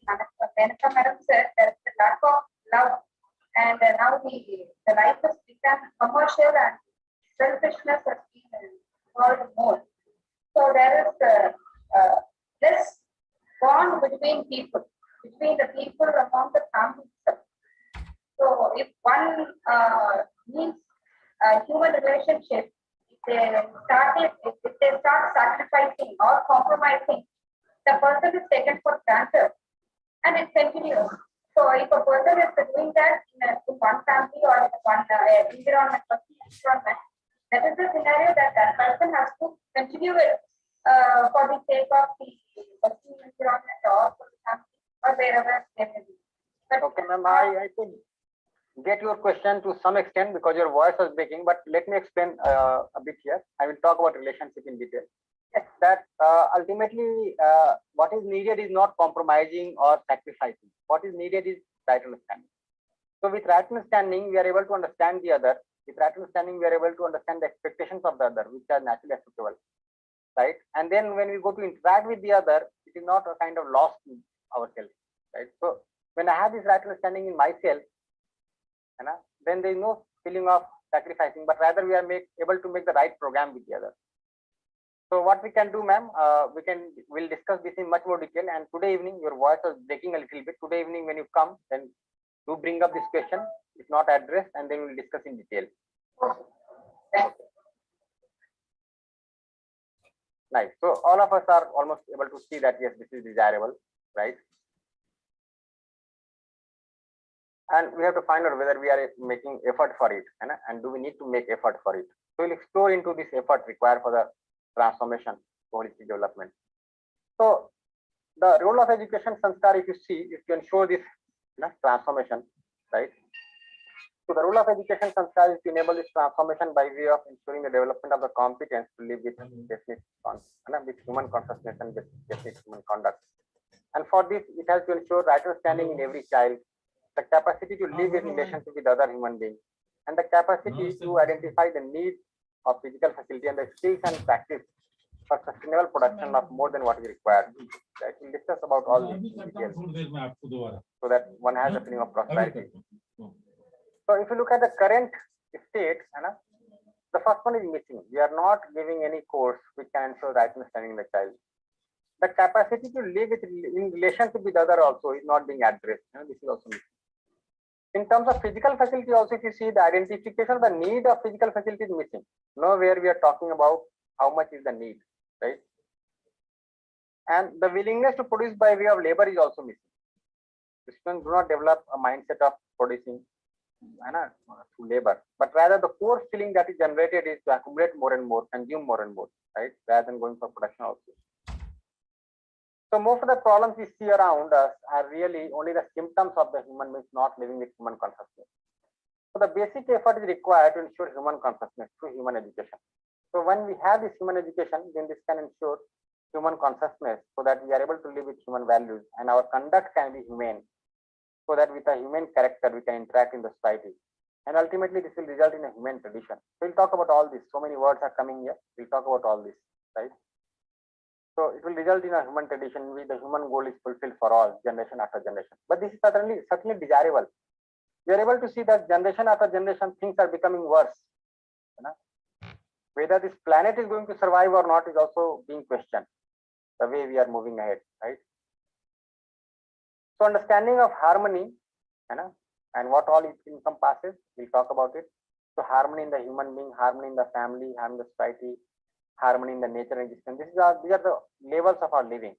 Menaka Madam said, there is a lack of love, and now the life has become commercial and selfishness has been involved more. So there is less bond between people, between the people among the family itself. So if one needs a human relationship, if they start sacrificing or compromising, the person is taken for granted and it continues. So if a person is doing that in one family or in one environment, that is the scenario that person has to continue it for the sake of the environment or for the family or wherever they may be. But, okay, ma'am, I could get your question to some extent because your voice was breaking, but let me explain a bit here. I will talk about relationship in detail. Yes. That ultimately what is needed is not compromising or sacrificing. What is needed is right understanding. So with right understanding, we are able to understand the other. With right understanding, we are able to understand the expectations of the other, which are naturally acceptable, right? And then when we go to interact with the other, it is not a kind of loss to ourselves, right? So when I have this right understanding in myself, then there is no feeling of sacrificing, but rather we are able to make the right program with the other. So what we can do, ma'am, we'll discuss this in much more detail. And today evening, your voice was breaking a little bit. Today evening, when you come, then do bring up this question, if not addressed, and then we'll discuss in detail. Nice. So all of us are almost able to see that yes, this is desirable, right? And we have to find out whether we are making effort for it, and do we need to make effort for it. So we'll explore into this effort required for the transformation, holistic development. So the role of education sanskar, if you see, is to ensure this transformation, right? So the role of education sanskar is to enable this transformation by way of ensuring the development of the competence to live with definite with human consciousness and with definite human conduct. And for this, it has to ensure right understanding in every child, the capacity to live in relationship with other human beings, and the capacity to identify the needs of physical facility and the skills and practice for sustainable production of more than what is required. Right? We'll discuss about all these details so that one has a feeling of prosperity. So if you look at the current state, the first one is missing. We are not giving any course which can ensure right understanding in the child. The capacity to live in relationship with other also is not being addressed. This is also missing. In terms of physical facility also, if you see the identification of the need of physical facility is missing. Nowhere we are talking about how much is the need, right? And the willingness to produce by way of labor is also missing. students do not develop a mindset of producing through labor, but rather the core feeling that is generated is to accumulate more and more, consume more and more, right? Rather than going for production also. So most of the problems we see around us are really only the symptoms of the human beings not living with human consciousness. So the basic effort is required to ensure human consciousness through human education. So when we have this human education, then this can ensure human consciousness so that we are able to live with human values and our conduct can be humane, so that with a human character we can interact in the society. And ultimately this will result in a human tradition. We'll talk about all this. So many words are coming here. We'll talk about all this, right? So it will result in a human tradition in which the human goal is fulfilled for all, generation after generation. But this is certainly desirable. We are able to see that generation after generation things are becoming worse. Whether this planet is going to survive or not is also being questioned, the way we are moving ahead, right? So understanding of harmony, and what all it encompasses, we'll talk about it. So harmony in the human being, harmony in the family, harmony in the society, harmony in the nature and existence. These are the levels of our living.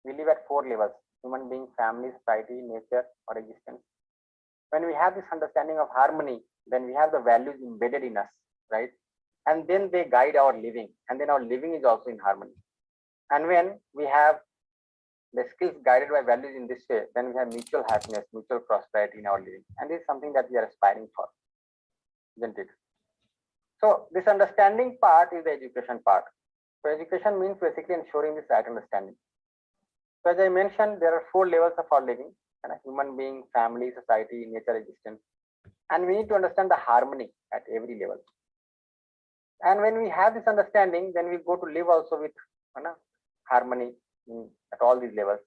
We live at 4 levels: human being, family, society, nature, or existence. When we have this understanding of harmony, then we have the values embedded in us, right? And then they guide our living, and then our living is also in harmony. And when we have the skills guided by values in this way, then we have mutual happiness, mutual prosperity in our living. And this is something that we are aspiring for, isn't it? So this understanding part is the education part. So education means basically ensuring this right understanding. So as I mentioned, there are 4 levels of our living: human being, family, society, nature, existence. And we need to understand the harmony at every level. And when we have this understanding, then we go to live also with harmony at all these levels.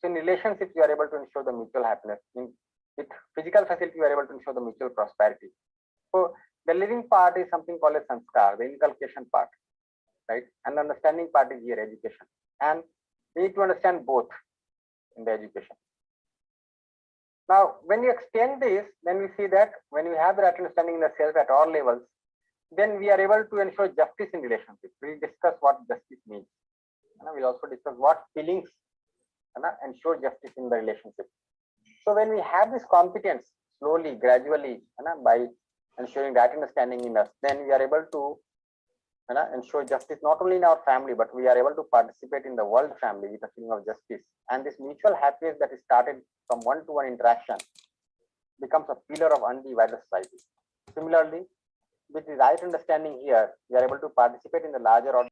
So in relationships, you are able to ensure the mutual happiness. With physical facility, you are able to ensure the mutual prosperity. So the living part is something called as sanskar, the inculcation part, right? And the understanding part is here, education. And we need to understand both in the education. Now, when you extend this, then we see that when we have the right understanding in the self at all levels, then we are able to ensure justice in relationships. We'll discuss what justice means. We'll also discuss what feelings ensure justice in the relationship. So when we have this competence slowly, gradually, by ensuring that understanding in us, then we are able to ensure justice not only in our family, but we are able to participate in the world family with a feeling of justice. And this mutual happiness that is started from one-to-one interaction becomes a pillar of undivided society. Similarly, with the right understanding here, we are able to participate in the larger order.